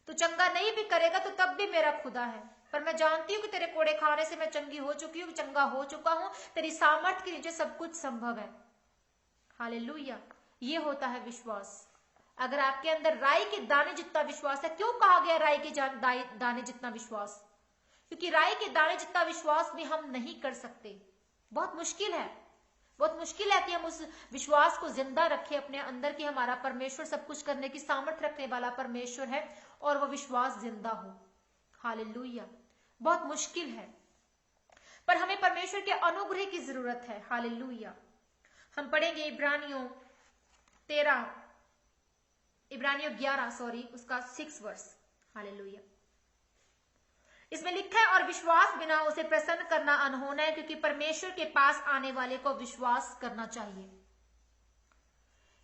तू चंगा नहीं भी करेगा तो तब भी मेरा खुदा है, पर मैं जानती हूँ कि तेरे कोड़े खाने से मैं चंगी हो चुकी हूँ, चंगा हो चुका हूं। तेरी सामर्थ के नीचे सब कुछ संभव है। हालेलुया। ये होता है विश्वास। अगर आपके अंदर राई के दाने जितना विश्वास है, क्यों कहा गया राई के दाने जितना विश्वास? क्योंकि राई के दाने जितना विश्वास भी हम नहीं कर सकते। बहुत मुश्किल है, बहुत मुश्किल है कि हम उस विश्वास को जिंदा रखें अपने अंदर, कि हमारा परमेश्वर सब कुछ करने की सामर्थ्य रखने वाला परमेश्वर है और वो विश्वास जिंदा हो। हालेलुया। बहुत मुश्किल है, पर हमें परमेश्वर के अनुग्रह की जरूरत है। हालेलुया। हम पढ़ेंगे इब्रानियों 11 उसका 6 वर्ष। हालेलुया। इसमें लिखा है, और विश्वास बिना उसे प्रसन्न करना अनहोना है, क्योंकि परमेश्वर के पास आने वाले को विश्वास करना चाहिए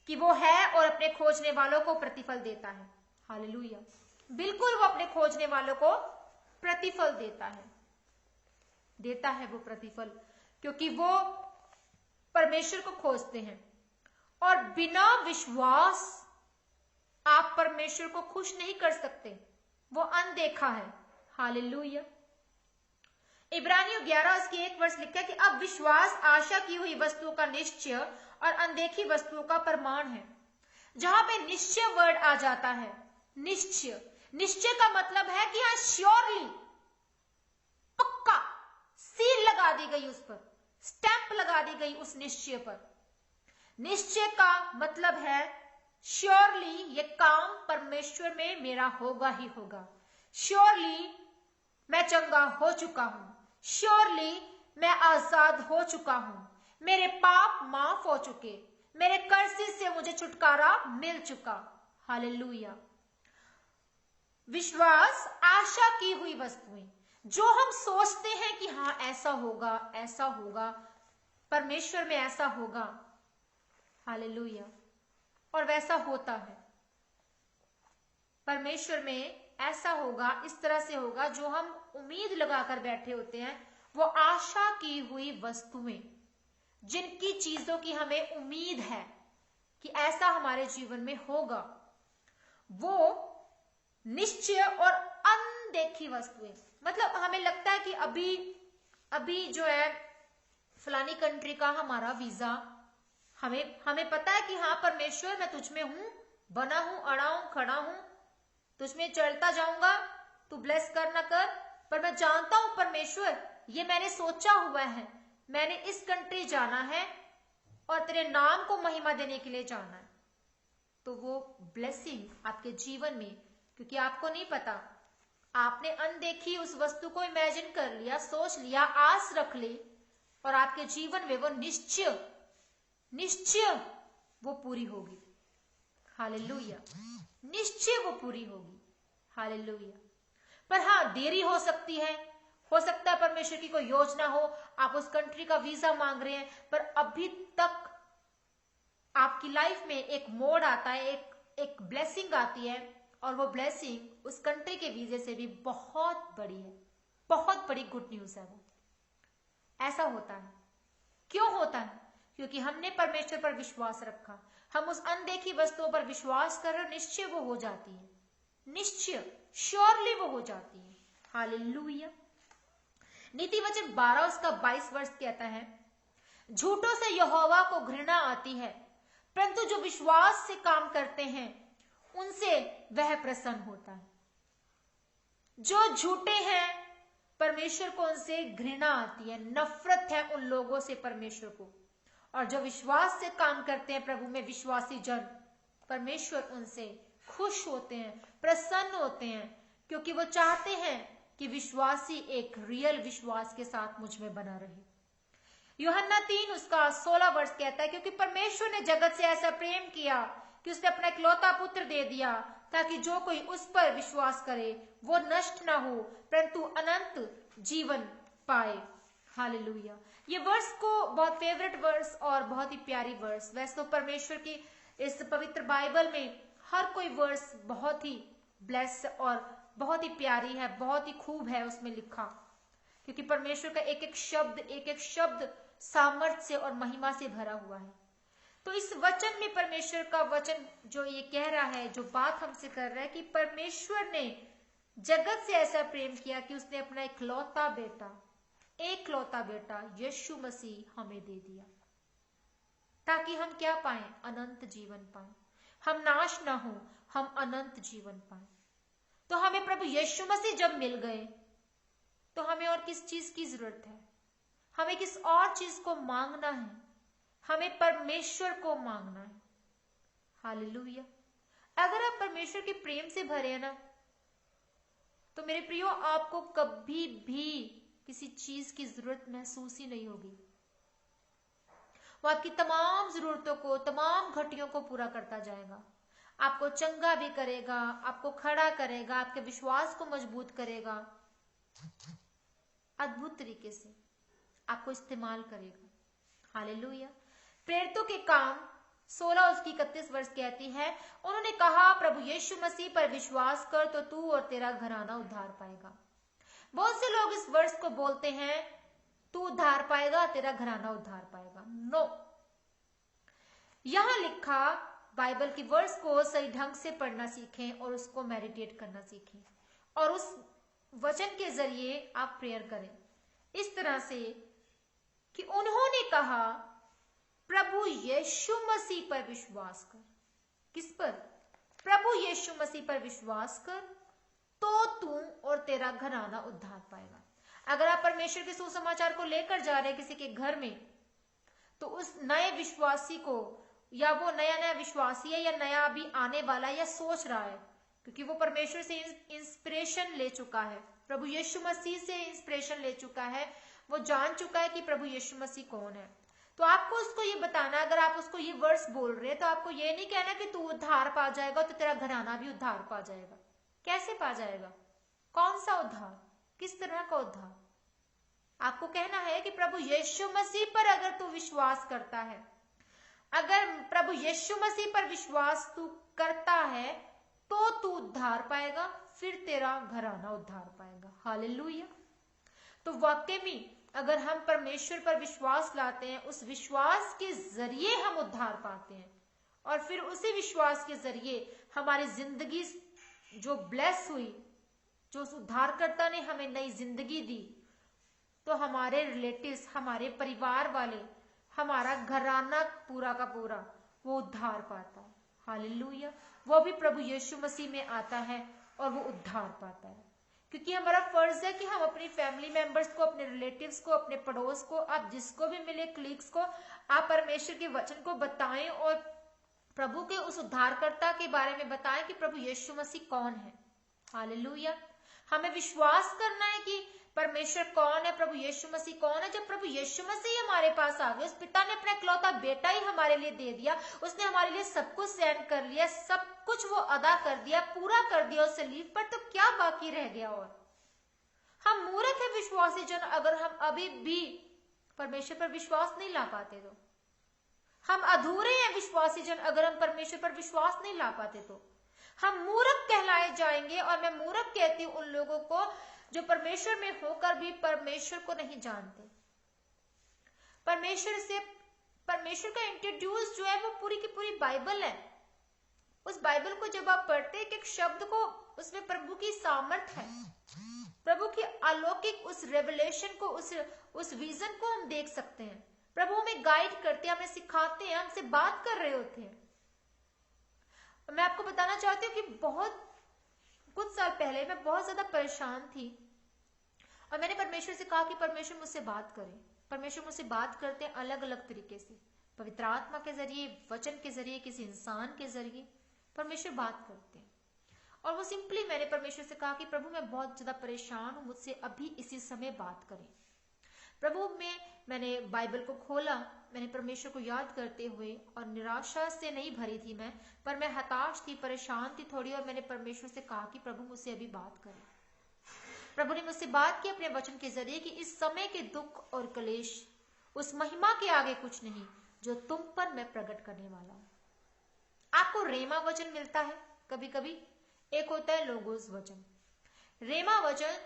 कि वो है और अपने खोजने वालों को प्रतिफल देता है। हालेलुया। बिल्कुल वो अपने खोजने वालों को प्रतिफल देता है वो प्रतिफल, क्योंकि वो परमेश्वर को खोजते हैं। और बिना विश्वास आप परमेश्वर को खुश नहीं कर सकते, वो अनदेखा है। हालेलुया। इब्रानियों 11 उसकी 1 वर्ष लिखा है कि अब विश्वास आशा की हुई वस्तुओं का निश्चय और अनदेखी वस्तुओं का प्रमाण है। जहां पे निश्चय वर्ड आ जाता है, निश्चय का मतलब है कि हाँ श्योरली, पक्का, सील लगा दी गई, उस पर स्टैंप लगा दी गई उस निश्चय पर। निश्चय का मतलब है श्योरली ये काम परमेश्वर में मेरा होगा ही होगा। श्योरली मैं चंगा हो चुका हूं, श्योरली मैं आजाद हो चुका हूं, मेरे पाप माफ हो चुके, मेरे कर्ज से मुझे छुटकारा मिल चुका। हालेलुया। विश्वास आशा की हुई वस्तुएं, जो हम सोचते हैं कि हाँ ऐसा होगा, परमेश्वर में ऐसा होगा। हालेलुया। और वैसा होता है, परमेश्वर में ऐसा होगा, इस तरह से होगा जो हम उम्मीद लगाकर बैठे होते हैं। वो आशा की हुई वस्तुएं, जिनकी चीजों की हमें उम्मीद है कि ऐसा हमारे जीवन में होगा, वो निश्चय और अनदेखी वस्तुएं। मतलब हमें लगता है कि अभी जो है फलानी कंट्री का हमारा वीजा, हमें पता है कि हाँ परमेश्वर मैं तुझ में हूं, बना हूं, अड़ा हूं, खड़ा हूं, तुझ में चलता जाऊंगा, तू ब्लेस कर ना कर। पर मैं जानता हूं परमेश्वर, ये मैंने सोचा हुआ है, मैंने इस कंट्री जाना है और तेरे नाम को महिमा देने के लिए जाना है। तो वो ब्लेसिंग आपके जीवन में, क्योंकि आपको नहीं पता, आपने अनदेखी उस वस्तु को इमेजिन कर लिया, सोच लिया, आस रख ली, और आपके जीवन में वो निश्चय वो पूरी होगी। हालेलुया। निश्चय वो पूरी होगी। हालेलुया। पर हाँ देरी हो सकती है, हो सकता है परमेश्वर की कोई योजना हो, आप उस कंट्री का वीजा मांग रहे हैं, पर अभी तक आपकी लाइफ में एक मोड़ आता है, एक ब्लेसिंग आती है, और वो ब्लेसिंग उस कंट्री के वीजे से भी बहुत बड़ी है, बहुत बड़ी गुड न्यूज है वो। ऐसा होता है, क्यों होता है? क्योंकि हमने परमेश्वर पर विश्वास रखा, हम उस अनदेखी वस्तुओं पर विश्वास कर रहे, निश्चय वो हो जाती है, निश्चय श्योरली वो हो जाती है। हालेलुया। नीति वचन 12 उसका 22 वर्ष कहता है, झूठों से यहोवा को घृणा आती है, परंतु जो विश्वास से काम करते हैं उनसे वह प्रसन्न होता है। जो झूठे हैं परमेश्वर को उनसे घृणा आती है, नफरत है उन लोगों से परमेश्वर को, और जो विश्वास से काम करते हैं प्रभु में विश्वासी जन, परमेश्वर उनसे खुश होते हैं, प्रसन्न होते हैं, क्योंकि वो चाहते हैं कि विश्वासी एक रियल विश्वास के साथ मुझ में बना रहे। यूहन्ना 3 उसका 16 वर्ष कहता है, क्योंकि परमेश्वर ने जगत से ऐसा प्रेम किया कि उसने अपना इकलौता पुत्र दे दिया, ताकि जो कोई उस पर विश्वास करे वो नष्ट ना हो परंतु अनंत जीवन पाए। हालेलुया। ये वर्ष को बहुत फेवरेट वर्ष और बहुत ही प्यारी वर्ष। वैसे तो परमेश्वर की इस पवित्र बाइबल में हर कोई वर्ष बहुत ही ब्लेस और बहुत ही प्यारी है, बहुत ही खूब है उसमें लिखा, क्योंकि परमेश्वर का एक एक शब्द सामर्थ्य से और महिमा से भरा हुआ है। तो इस वचन में परमेश्वर का वचन जो ये कह रहा है, जो बात हमसे कर रहा है कि परमेश्वर ने जगत से ऐसा प्रेम किया कि उसने अपना इकलौता बेटा यीशु मसीह हमें दे दिया, ताकि हम क्या पाएं? अनंत जीवन पाएं। हम नाश ना हो, हम अनंत जीवन पाएं। तो हमें प्रभु यीशु मसीह जब मिल गए तो हमें और किस चीज की जरूरत है? हमें किस और चीज को मांगना है? हमें परमेश्वर को मांगना है। हालेलुया। अगर आप परमेश्वर के प्रेम से भरे हैं ना, तो मेरे प्रियो आपको कभी भी किसी चीज की जरूरत महसूस ही नहीं होगी। वो आपकी तमाम जरूरतों को, तमाम घटियों को पूरा करता जाएगा। आपको चंगा भी करेगा, आपको खड़ा करेगा, आपके विश्वास को मजबूत करेगा, अद्भुत तरीके से आपको इस्तेमाल करेगा। हालेलुया। प्रेरितों के काम 16 उसकी 31 वर्ष कहती है, उन्होंने कहा प्रभु यीशु मसीह पर विश्वास कर तो तू और तेरा घराना उद्धार पाएगा। बहुत से लोग इस वर्ष को बोलते हैं तू उद्धार पाएगा, तेरा घराना उद्धार पाएगा। नो, यहां लिखा बाइबल की वर्ष को सही ढंग से पढ़ना सीखें और उसको मेडिटेट करना सीखें, और उस वचन के जरिए आप प्रेयर करें इस तरह से कि उन्होंने कहा प्रभु यीशु मसीह पर विश्वास कर। किस पर? प्रभु यीशु मसीह पर विश्वास कर तो तू और तेरा घराना उद्धार पाएगा। अगर आप परमेश्वर के सुसमाचार को लेकर जा रहे हैं किसी के घर में, तो उस नए विश्वासी को, या वो नया विश्वासी है या नया अभी आने वाला है या सोच रहा है, क्योंकि वो परमेश्वर से इंस्पिरेशन ले चुका है, प्रभु यीशु मसीह से इंस्पिरेशन ले चुका है, वो जान चुका है कि प्रभु यीशु मसीह कौन है, तो आपको उसको ये बताना, अगर आप उसको ये वर्स बोल रहे हैं तो आपको ये नहीं कहना कि तू उद्धार पा जाएगा तो तेरा घराना भी उद्धार पा जाएगा। कैसे पा जाएगा? कौन सा उद्धार? किस तरह का उद्धार? आपको कहना है कि प्रभु यीशु मसीह पर अगर तू विश्वास करता है, अगर प्रभु यीशु मसीह पर विश्वास तू करता है तो तू उद्धार पाएगा, फिर तेरा घराना उद्धार पाएगा। हालेलुया। तो वाकई में अगर हम परमेश्वर पर विश्वास लाते हैं, उस विश्वास के जरिए हम उद्धार पाते हैं, और फिर उसी विश्वास के जरिए हमारी जिंदगी जो ब्लेस हुई, जो उस उद्धारकर्ता ने हमें नई जिंदगी दी, तो हमारे रिलेटिव्स, हमारे परिवार वाले, हमारा घराना पूरा का पूरा वो उद्धार पाता है। हालेलुया। वो भी प्रभु यीशु मसीह में आता है और वो उद्धार पाता है, क्योंकि हमारा फर्ज है कि हम अपनी फैमिली मेंबर्स को, अपने रिलेटिव्स को, अपने पड़ोस को, आप जिसको भी मिले, क्लीग्स को, आप परमेश्वर के वचन को बताएं और प्रभु के उस उद्धारकर्ता के बारे में बताएं कि प्रभु यीशु मसीह कौन है। हालेलुया। हमें विश्वास करना है कि परमेश्वर कौन है, प्रभु यीशु मसीह कौन है। जब प्रभु यीशु मसीह हमारे पास आ गए, उस पिता ने अपना इकलौता बेटा ही हमारे लिए दे दिया, उसने हमारे लिए सब कुछ सहन कर लिया, सब कुछ वो अदा कर दिया, पूरा कर दिया उस सलीब पर, तो क्या बाकी रह गया? और हम मूर्ख है विश्वासी जन अगर हम अभी भी परमेश्वर पर विश्वास नहीं ला पाते, तो हम अधूरे हैं विश्वासी जन अगर हम परमेश्वर पर विश्वास नहीं ला पाते, तो हम मूर्ख कहलाए जाएंगे। और मैं मूर्ख कहती हूं उन लोगों को जो परमेश्वर में होकर भी परमेश्वर को नहीं जानते। परमेश्वर का इंट्रोड्यूस जो है वो पूरी की पूरी बाइबल है। उस बाइबल को जब आप पढ़ते हैं, एक शब्द को, उसमें प्रभु की सामर्थ है, प्रभु की अलौकिक उस रेवलेशन को, उस विजन को हम देख सकते हैं। प्रभु हमें गाइड करते हैं, हमें सिखाते हैं, हमसे बात कर रहे होते हैं। मैं आपको बताना चाहती हूँ कि कुछ साल पहले मैं बहुत ज्यादा परेशान थी और मैंने परमेश्वर से कहा कि परमेश्वर मुझसे बात करे। परमेश्वर मुझसे बात करते हैं अलग अलग तरीके से, पवित्र आत्मा के जरिए, वचन के जरिए, किसी इंसान के जरिए परमेश्वर बात करते हैं। और वो सिंपली मैंने परमेश्वर से कहा कि प्रभु मैं बहुत ज्यादा परेशान हूं, मुझसे अभी इसी समय बात करें। प्रभु मैंने बाइबल को खोला, मैंने परमेश्वर को याद करते हुए, और निराशा से नहीं भरी थी मैं, पर मैं हताश थी, परेशान थी थोड़ी, और मैंने परमेश्वर से कहा कि प्रभु मुझसे अभी बात करें। प्रभु ने मुझसे बात की अपने वचन के जरिए कि इस समय के दुख और क्लेश उस महिमा के आगे कुछ नहीं जो तुम पर मैं प्रकट करने वाला हूं। आपको रेमा वचन मिलता है कभी कभी, एक होता है लोगोस वचन। रेमा वचन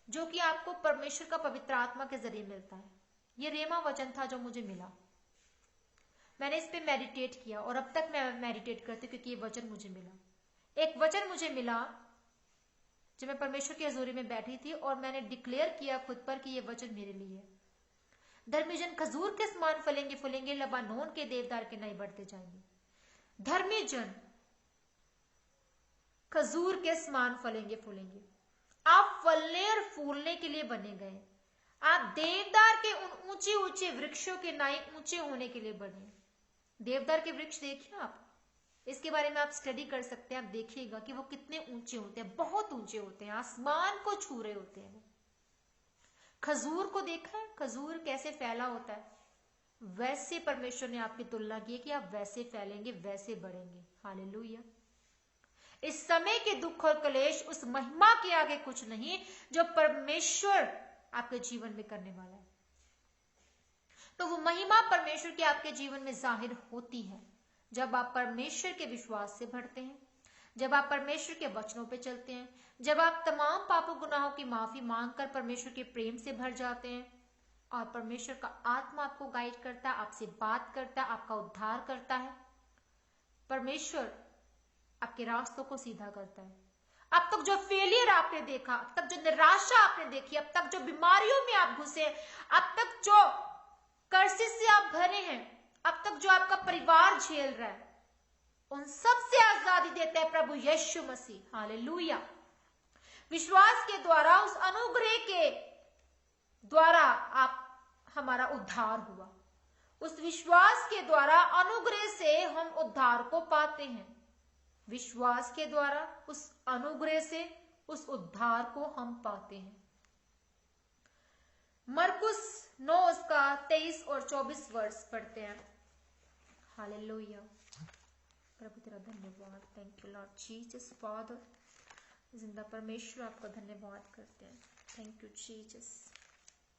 जो कि आपको परमेश्वर का पवित्र आत्मा के जरिए मिलता है, ये रेमा वचन था जो मुझे मिला। मैंने इस पे मेडिटेट किया और अब तक मैं मेडिटेट करती हूँ क्योंकि ये वचन मुझे मिला। एक वचन मुझे मिला जब मैं परमेश्वर की हजूरी में बैठी थी और मैंने डिक्लेयर किया खुद पर कि ये वचन मेरे लिए है। धर्मी जन खजूर के समान फलेंगे फूलेंगे, लबानोन के देवदार के नए बढ़ते जाएंगे। धर्मी जन खजूर के समान फलेंगे फूलेंगे। आप फलने और फूलने के लिए बने गए। आप देवदार के उन ऊंचे ऊंचे वृक्षों के नए ऊंचे होने के लिए बने। देवदार के वृक्ष देखिए आप, इसके बारे में आप स्टडी कर सकते हैं। आप देखिएगा कि वो कितने ऊंचे होते हैं, बहुत ऊंचे होते हैं, आसमान को छू रहे होते हैं। खजूर को देखा है, खजूर कैसे फैला होता है, वैसे परमेश्वर ने आपकी तुलना की कि आप वैसे फैलेंगे, वैसे बढ़ेंगे। हालेलुया। इस समय के दुख और क्लेश उस महिमा के आगे कुछ नहीं जो परमेश्वर आपके जीवन में करने वाला है। तो वो महिमा परमेश्वर की आपके जीवन में जाहिर होती है जब आप परमेश्वर के विश्वास से बढ़ते हैं, जब आप परमेश्वर के वचनों पे चलते हैं, जब आप तमाम पापों गुनाहों की माफी मांगकर परमेश्वर के प्रेम से भर जाते हैं और परमेश्वर का आत्मा आपको गाइड करता है, आपसे बात करता है, आपका उद्धार करता है। परमेश्वर आपके रास्तों को सीधा करता है। अब तक जो फेलियर आपने देखा, अब तक जो निराशा आपने देखी, अब तक जो बीमारियों में आप घुसे, अब तक जो कर्सिस से आप भरे हैं, अब तक जो आपका परिवार झेल रहा है, उन सब से आजादी देता है प्रभु यीशु मसीह। हालेलुया। विश्वास के द्वारा, उस अनुग्रह के द्वारा हमारा उद्धार हुआ। उस विश्वास के द्वारा, अनुग्रह से हम उद्धार को पाते हैं। विश्वास के द्वारा, उस अनुग्रह से उस उद्धार को हम पाते हैं। मरकुस 9 उसका 23 और 24 वर्ष पढ़ते हैं। हालेलुया। प्रभु तेरा धन्यवाद। Thank you Lord Jesus father. जिंदा परमेश्वर आपका धन्यवाद करते हैं। Thank you Jesus,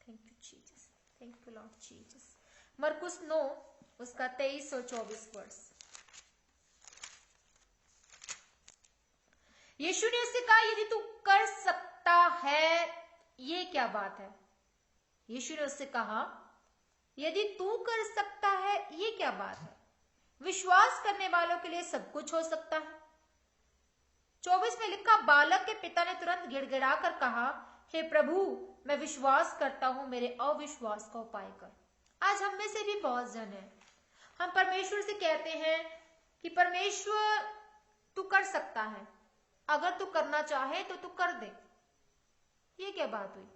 thank you Jesus, thank you Lord Jesus. मरकुस 9 उसका 23 और 24 वर्ष। यीशु ने उससे कहा, यदि तू कर सकता है, ये क्या बात है? यीशु ने उससे कहा, यदि तू कर सकता है, ये क्या बात है? विश्वास करने वालों के लिए सब कुछ हो सकता है। 24 में लिखा, बालक के पिता ने तुरंत गिड़गिड़ा कर कहा, हे प्रभु, मैं विश्वास करता हूं, मेरे अविश्वास का उपाय कर। आज हम में से भी बहुत जन है, हम परमेश्वर से कहते हैं कि परमेश्वर तू कर सकता है, अगर तू करना चाहे तो तू कर दे। ये क्या बात हुई?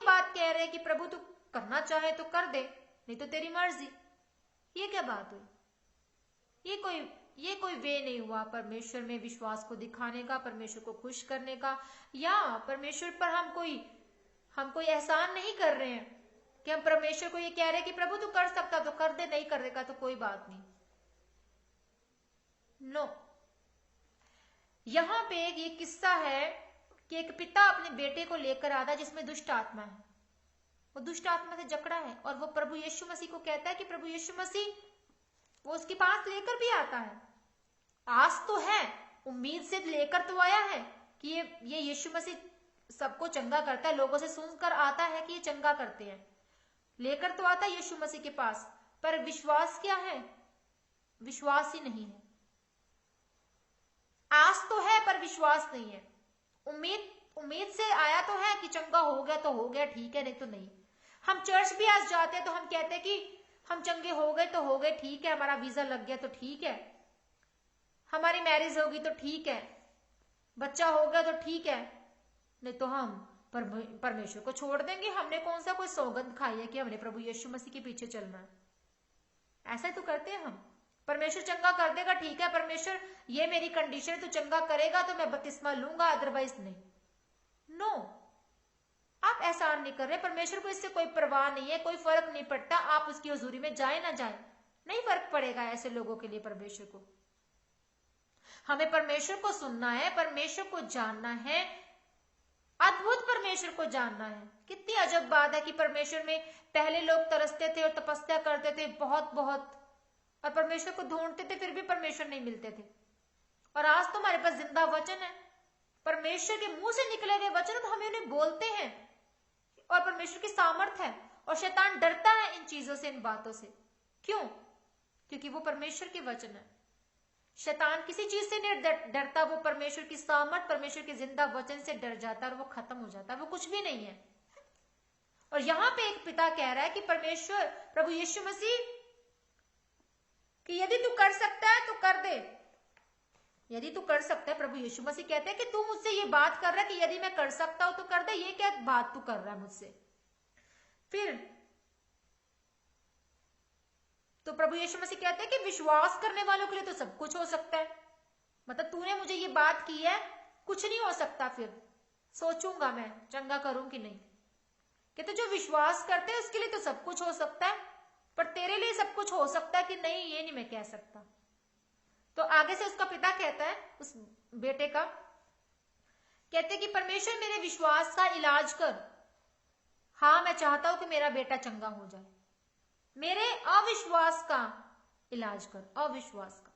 बात कह रहे कि प्रभु तू करना चाहे तो कर दे, नहीं तो तेरी मर्जी। ये क्या बात हुई? ये कोई वे नहीं हुआ परमेश्वर में विश्वास को दिखाने का, परमेश्वर को खुश करने का, या परमेश्वर पर हम कोई एहसान नहीं कर रहे हैं कि हम परमेश्वर को ये कह रहे हैं कि प्रभु तू कर सकता तो कर दे, नहीं करेगा तो कोई बात नहीं। नो। यहां पे ये किस्सा है कि एक पिता अपने बेटे को लेकर आता है जिसमें दुष्ट आत्मा है। वो दुष्ट आत्मा से जकड़ा है और वो प्रभु यीशु मसीह को कहता है कि प्रभु यीशु मसीह, वो उसके पास लेकर भी आता है आस तो है, उम्मीद से लेकर तो आया है कि ये यीशु मसीह सबको चंगा करता है, लोगों से सुनकर आता है कि ये चंगा करते हैं, लेकर तो आता है यीशु मसीह के पास, पर विश्वास क्या है? विश्वास ही नहीं है। आस तो है पर विश्वास नहीं है। उम्मीद से आया तो है कि चंगा हो गया तो हो गया, ठीक है, नहीं तो नहीं। हम चर्च भी आज जाते हैं तो हम कहते हैं कि हम चंगे हो गए तो हो गए, ठीक है, हमारा वीजा लग गया तो ठीक है, हमारी मैरिज होगी तो ठीक है, बच्चा हो गया तो ठीक है, नहीं तो हम परमेश्वर को छोड़ देंगे। हमने कौन सा कोई सौगंध खाई है कि हमने प्रभु यीशु मसीह के पीछे चलना है? ऐसा ही तो करते हैं हम। परमेश्वर चंगा कर देगा, ठीक है, परमेश्वर ये मेरी कंडीशन है, तो चंगा करेगा तो मैं बपतिस्मा लूंगा, अदरवाइज नहीं। नो, आप एहसान नहीं कर रहे। परमेश्वर को इससे कोई परवाह नहीं है, कोई फर्क नहीं पड़ता आप उसकी हुजूरी में जाए ना जाए, नहीं फर्क पड़ेगा ऐसे लोगों के लिए। परमेश्वर को, हमें परमेश्वर को सुनना है, परमेश्वर को जानना है, अद्भुत परमेश्वर को जानना है। कितनी अजब बात है कि परमेश्वर में पहले लोग तरसते थे और तपस्या करते थे बहुत बहुत, और परमेश्वर को ढूंढते थे, फिर भी परमेश्वर नहीं मिलते थे। और आज तो हमारे पास जिंदा वचन है, परमेश्वर के मुंह से निकले गए वचन, तो हमें उन्हें बोलते हैं, और परमेश्वर की सामर्थ है, और शैतान डरता है इन चीजों से, इन बातों से। क्यों? क्योंकि वो परमेश्वर के वचन है। शैतान किसी चीज से नहीं डरता, वो परमेश्वर की सामर्थ, परमेश्वर के जिंदा वचन से डर जाता है, और वो खत्म हो जाता है, वो कुछ भी नहीं है। और यहां पे एक पिता कह रहा है कि परमेश्वर, प्रभु यीशु मसीह, कि यदि तू कर सकता है तो कर दे, यदि तू कर सकता है। प्रभु यीशु मसीह कहते हैं कि तू मुझसे ये बात कर रहा है कि यदि मैं कर सकता हूं तो कर दे, ये क्या बात तू कर रहा है मुझसे? फिर तो प्रभु यीशु मसीह कहते हैं कि विश्वास करने वालों के लिए तो सब कुछ हो सकता है। मतलब तूने मुझे ये बात की है, कुछ नहीं हो सकता, फिर सोचूंगा मैं चंगा करूं कि नहीं। कहते जो विश्वास करते हैं उसके लिए तो सब कुछ हो सकता है, पर तेरे लिए सब कुछ हो सकता है कि नहीं, ये नहीं मैं कह सकता। तो आगे से उसका पिता कहता है, उस बेटे का, कहते कि परमेश्वर मेरे विश्वास का इलाज कर। हाँ, मैं चाहता हूं कि मेरा बेटा चंगा हो जाए, मेरे अविश्वास का इलाज कर, अविश्वास का।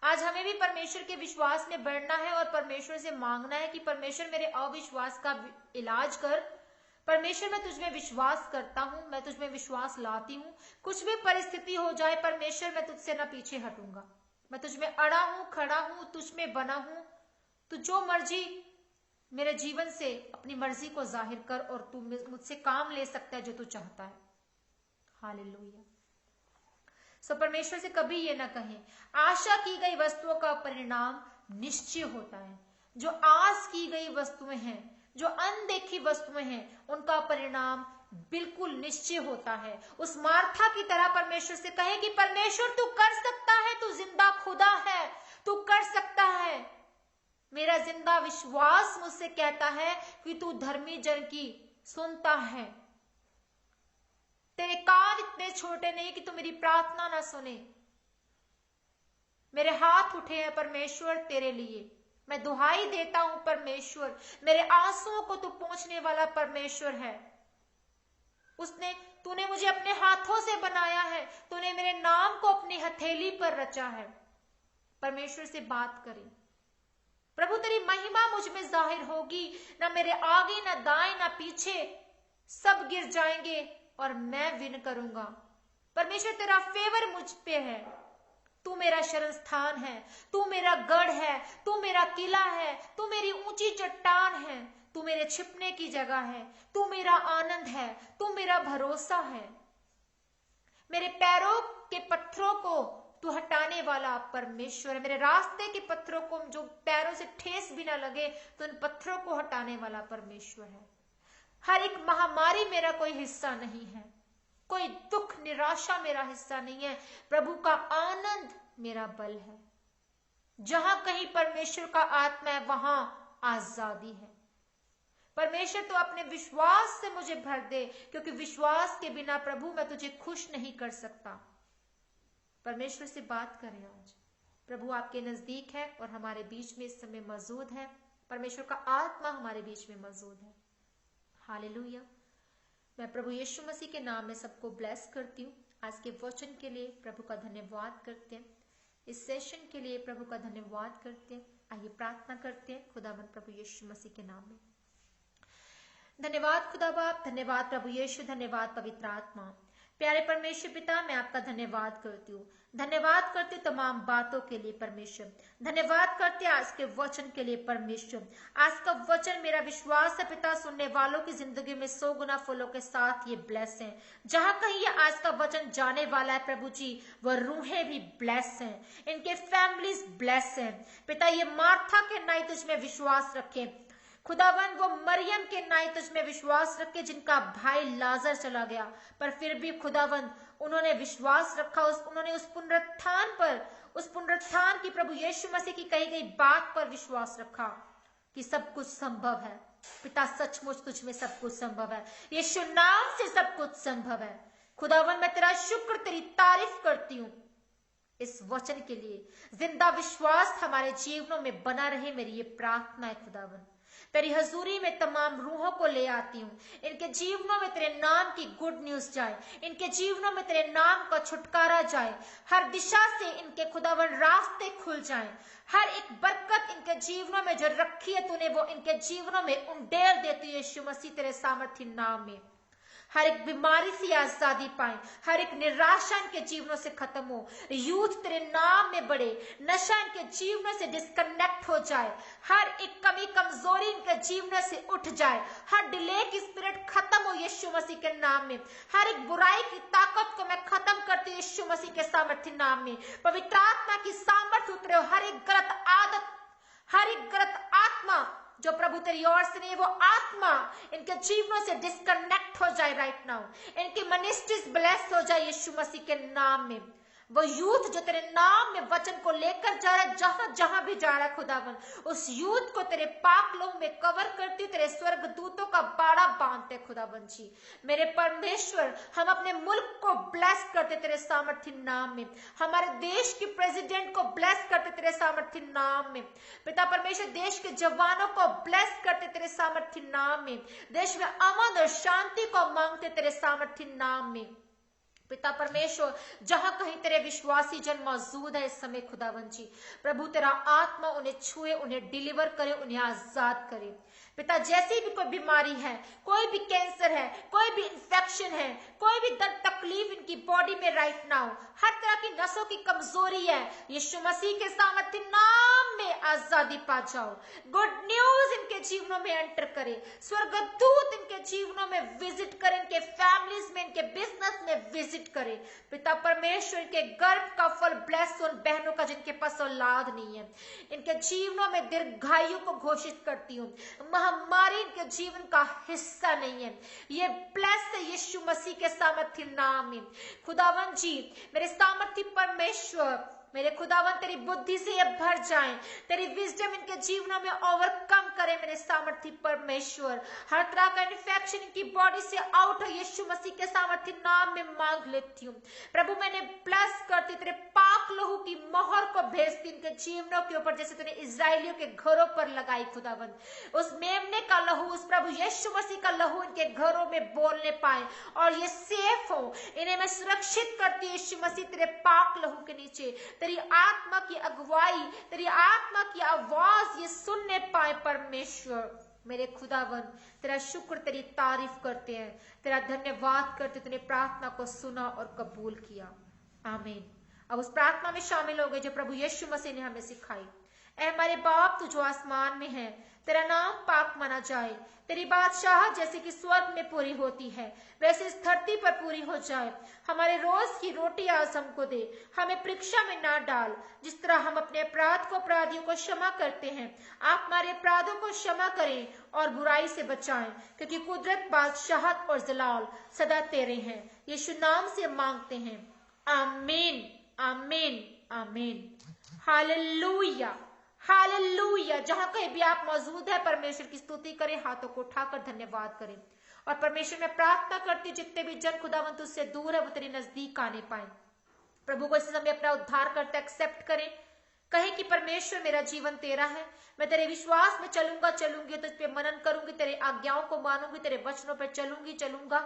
आज हमें भी परमेश्वर के विश्वास में बढ़ना है और परमेश्वर से मांगना है कि परमेश्वर मेरे अविश्वास का इलाज कर। परमेश्वर मैं तुझमें विश्वास करता हूं, मैं तुझमें विश्वास लाती हूं, कुछ भी परिस्थिति हो जाए परमेश्वर मैं तुझसे ना पीछे हटूंगा, मैं तुझमें अड़ा हूं, खड़ा हूं, तुझमें बना हूं। तू जो मर्जी मेरे जीवन से अपनी मर्जी को जाहिर कर, और तू मुझसे काम ले सकता है जो तू चाहता है। हालेलुया। सो परमेश्वर से कभी ये ना कहें, आशा की गई वस्तुओं का परिणाम निश्चय होता है। जो आस की गई वस्तुएं हैं, जो अनदेखी वस्तुएं हैं, उनका परिणाम बिल्कुल निश्चय होता है। उस मार्था की तरह परमेश्वर से कहे कि परमेश्वर तू कर सकता है, तू जिंदा खुदा है, तू कर सकता है। मेरा जिंदा विश्वास मुझसे कहता है कि तू धर्मी जन की सुनता है। तेरे कान इतने छोटे नहीं कि तू मेरी प्रार्थना ना सुने। मेरे हाथ उठे हैं परमेश्वर तेरे लिए, मैं दुहाई देता हूं परमेश्वर, मेरे आंसुओं को तू पोंछने वाला परमेश्वर है। तूने मुझे अपने हाथों से बनाया है, तूने मेरे नाम को अपनी हथेली पर रचा है। परमेश्वर से बात करें, प्रभु तेरी महिमा मुझ में जाहिर होगी, ना मेरे आगे ना दाएं ना पीछे, सब गिर जाएंगे और मैं विन करूंगा। परमेश्वर तेरा फेवर मुझ पे है, तू मेरा शरण स्थान है, तू मेरा गढ़ है, तू मेरा किला है, तू मेरी ऊंची चट्टान है, तू मेरे छिपने की जगह है, तू मेरा आनंद है, तू मेरा भरोसा है। मेरे पैरों के पत्थरों को तू हटाने वाला परमेश्वर है। मेरे रास्ते के पत्थरों को, जो पैरों से ठेस भी ना लगे, तो उन पत्थरों को हटाने वाला परमेश्वर है। हर एक महामारी मेरा कोई हिस्सा नहीं है, कोई दुख निराशा मेरा हिस्सा नहीं है। प्रभु का आनंद मेरा बल है। जहां कहीं परमेश्वर का आत्मा है वहां आजादी है। परमेश्वर तो अपने विश्वास से मुझे भर दे, क्योंकि विश्वास के बिना प्रभु मैं तुझे खुश नहीं कर सकता। परमेश्वर से बात करें आज। प्रभु आपके नजदीक है और हमारे बीच में इस समय मौजूद है। परमेश्वर का आत्मा हमारे बीच में मौजूद है। हालेलुया। मैं प्रभु यीशु मसीह के नाम में सबको ब्लेस करती हूँ। आज के वचन के लिए प्रभु का धन्यवाद करते हैं। इस सेशन के लिए प्रभु का धन्यवाद करते हैं। आइए प्रार्थना करते हैं खुदावन प्रभु यीशु मसीह के नाम में। धन्यवाद खुदा बाप, धन्यवाद प्रभु यीशु, धन्यवाद पवित्र आत्मा। प्यारे परमेश्वर पिता, मैं आपका धन्यवाद करती हूँ। धन्यवाद करती हूँ तमाम बातों के लिए परमेश्वर। धन्यवाद करते हैं आज के वचन के लिए परमेश्वर। आज का वचन मेरा विश्वास है पिता, सुनने वालों की जिंदगी में 100 गुना फलों के साथ ये ब्लेस है। जहां कहीं ये आज का वचन जाने वाला है प्रभु जी, वह रूहें भी ब्लेस हैं, इनके फैमिलीज ब्लेस हैं पिता। ये मार्था के नाई तुझमें विश्वास रखें खुदावन, वो मरियम के नाई तुझमें विश्वास रखे जिनका भाई लाजर चला गया, पर फिर भी खुदावन उन्होंने विश्वास रखा, उन्होंने उस पुनरुत्थान पर, उस पुनरुत्थान की प्रभु यीशु मसीह की कही गई बात पर विश्वास रखा कि सब कुछ संभव है पिता। सचमुच तुझ में सब कुछ संभव है, यीशु नाम से सब कुछ संभव है खुदावन। मैं तेरा शुक्र, तेरी तारीफ करती हूँ इस वचन के लिए। जिंदा विश्वास हमारे जीवनों में बना रहे, मेरी ये प्रार्थना है खुदावन। तेरी हजूरी में तमाम रूहों को ले आती हूँ, इनके जीवनों में तेरे नाम की गुड न्यूज जाए, इनके जीवनों में तेरे नाम का छुटकारा जाए, हर दिशा से इनके खुदावन रास्ते खुल जाएं, हर एक बरकत इनके जीवनों में जो रखी है तूने वो इनके जीवनों में उंडेल देती है यीशु मसीह तेरे सामर्थ्य नाम में। हर एक बीमारी से आजादी पाए, हर एक निराशा इनके जीवनों से खत्म हो, यूथ तेरे नाम में बढ़े, नशा इनके जीवनों से डिस्कनेक्ट हो जाए, हर एक कमी कमजोरी इनके जीवनों से उठ जाए, हर डिले की स्पिरिट खत्म हो यीशु मसीह के नाम में। हर एक बुराई की ताकत को मैं खत्म करती हूँ यीशु मसीह के सामर्थ्य नाम में। पवित्र आत्मा की सामर्थ्य उतरे हो, हर एक गलत आदत, हर एक गलत आत्मा जो प्रभु तेरी ओर से नहीं, वो आत्मा इनके जीवनों से डिस्कनेक्ट हो जाए राइट नाउ। इनकी मिनिस्ट्रीज ब्लेस हो जाए यीशु मसीह के नाम में। वो यूथ जो तेरे नाम में वचन को लेकर जा रहा है, जहां जहां भी जा रहा है खुदावन, उस यूथ को तेरे पाक लोह में कवर करती, तेरे स्वर्ग दूतों का बाड़ा बांधते खुदावन जी। मेरे परमेश्वर, हम अपने मुल्क को ब्लेस करते तेरे सामर्थ्य नाम में, हमारे देश के प्रेसिडेंट को ब्लेस करते तेरे सामर्थ्य नाम में पिता परमेश्वर। देश के जवानों को ब्लेस करते तेरे सामर्थ्य नाम में, देश में अमन और शांति को मांगते तेरे सामर्थ्य नाम में पिता परमेश्वर। जहां कहीं तेरे विश्वासी जन मौजूद है इस समय खुदावन जी, प्रभु तेरा आत्मा उन्हें छुए, उन्हें डिलीवर करे, उन्हें आजाद करे पिता। जैसी भी कोई बीमारी है, कोई भी कैंसर है, कोई भी इंफेक्शन है, कोई भी दर्द तकलीफ इनकी बॉडी में राइट नाउ, हर तरह की नसों की कमजोरी है, यीशु मसीह के सामर्थ्य नाम में आजादी पा जाओ। गुड न्यूज इनके जीवनों में एंटर करे, स्वर्गदूत इनके जीवनों में विजिट करे, इनके फैमिलीज में, इनके बिजनेस में विजिट करे पिता परमेश्वर। इनके गर्भ का फल ब्लेस उन बहनों का जिनके पास औलाद नहीं है, इनके जीवनों में दीर्घायु को घोषित करती हूँ। महामारी इनके जीवन का हिस्सा नहीं है, ये ब्लेस है यीशु मसीह के सामर्थ्य नाम में खुदावन जी। मेरे सामर्थ्य परमेश्वर, मेरे खुदावन तेरी बुद्धि से ये भर जाएं, तेरी विजडम इनके जीवनों में ओवरकम करे मेरे सामर्थ्य परमेश्वर। हर तरह का इन्फेक्शन इनकी बॉडी से आउट हो यीशु मसीह के सामर्थ्य नाम में मांग लेती हूँ प्रभु। मैंने ब्लेस करती, तेरे पाक लहू की मोहर को भेजती इनके जीवनों के ऊपर, जैसे तूने इजराइलियों के घरों पर लगाई खुदावन। उस मेमने का लहू, उस प्रभु यीशु मसीह का लहू इनके घरों में बोलने पाए और ये सेफ हो, इन्हें मैं सुरक्षित करती हूँ यीशु मसीह तेरे पाक लहू के नीचे। तेरी आत्मा की अगुवाई, तेरी आत्मा की आवाज ये सुनने पाए परमेश्वर। मेरे खुदावन तेरा शुक्र, तेरी तारीफ करते हैं, तेरा धन्यवाद करते, तूने प्रार्थना को सुना और कबूल किया। आमीन। अब उस प्रार्थना में शामिल हो गए जो प्रभु यीशु मसीह ने हमें सिखाई। ऐ हमारे बाप तू जो आसमान में है, तेरा नाम पाक माना जाए, तेरी बादशाह जैसे कि स्वर्ग में पूरी होती है वैसे इस धरती पर पूरी हो जाए। हमारे रोज की रोटी आज हमको दे, हमें परीक्षा में ना डाल, जिस तरह हम अपने अपराध को अपराधियों को क्षमा करते हैं, आप हमारे अपराधों को क्षमा करें और बुराई से बचाएं, क्योंकि कुदरत, बादशाहत और जलाल सदा तेरे हैं। यीशु नाम से मांगते हैं, आमीन आमीन आमीन। Hallelujah hallelujah. जहां कहीं भी आप मौजूद है परमेश्वर की स्तुति करें, हाथों को उठाकर धन्यवाद करें। और परमेश्वर में प्रार्थना करती जितने भी जन खुदावंत उससे दूर है वो तेरे नजदीक आने पाए। प्रभु को इस समय अपना उद्धार करते एक्सेप्ट करें, कहे कि परमेश्वर मेरा जीवन तेरा है, मैं तेरे विश्वास में चलूंगा, चलूंगी, तुझ पे मनन करूंगी, तेरे आज्ञाओं को मानूंगी, तेरे वचनों पर चलूंगी, चलूंगा।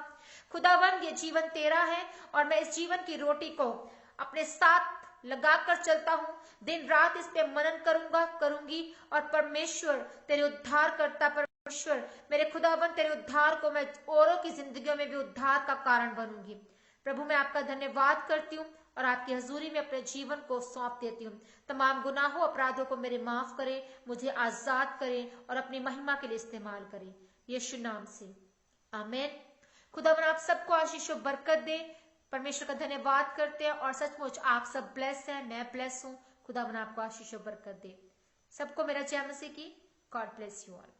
खुदावन ये जीवन तेरा है और मैं इस जीवन की रोटी को अपने साथ लगाकर चलता हूँ, दिन रात इस पे मनन करूंगी और परमेश्वर तेरे उद्धार करता, परमेश्वर मेरे खुदावन तेरे उद्धार को मैं औरों की जिंदगियों में भी उद्धार का कारण बनूंगी। प्रभु मैं आपका धन्यवाद करती हूँ और आपकी हजूरी में अपने जीवन को सौंप देती हूँ। तमाम गुनाहों अपराधों को मेरे माफ करें, मुझे आजाद करें और अपनी महिमा के लिए इस्तेमाल करें, यीशु नाम से आमीन। खुदावन आप सबको आशीष और बरकत दे। परमेश्वर का धन्यवाद करते हैं और सचमुच आप सब ब्लेस हैं, मैं ब्लेस हूँ। खुदावन आपको आशीष और बरकत दे। सबको मेरा जय मसीह की। God bless you all.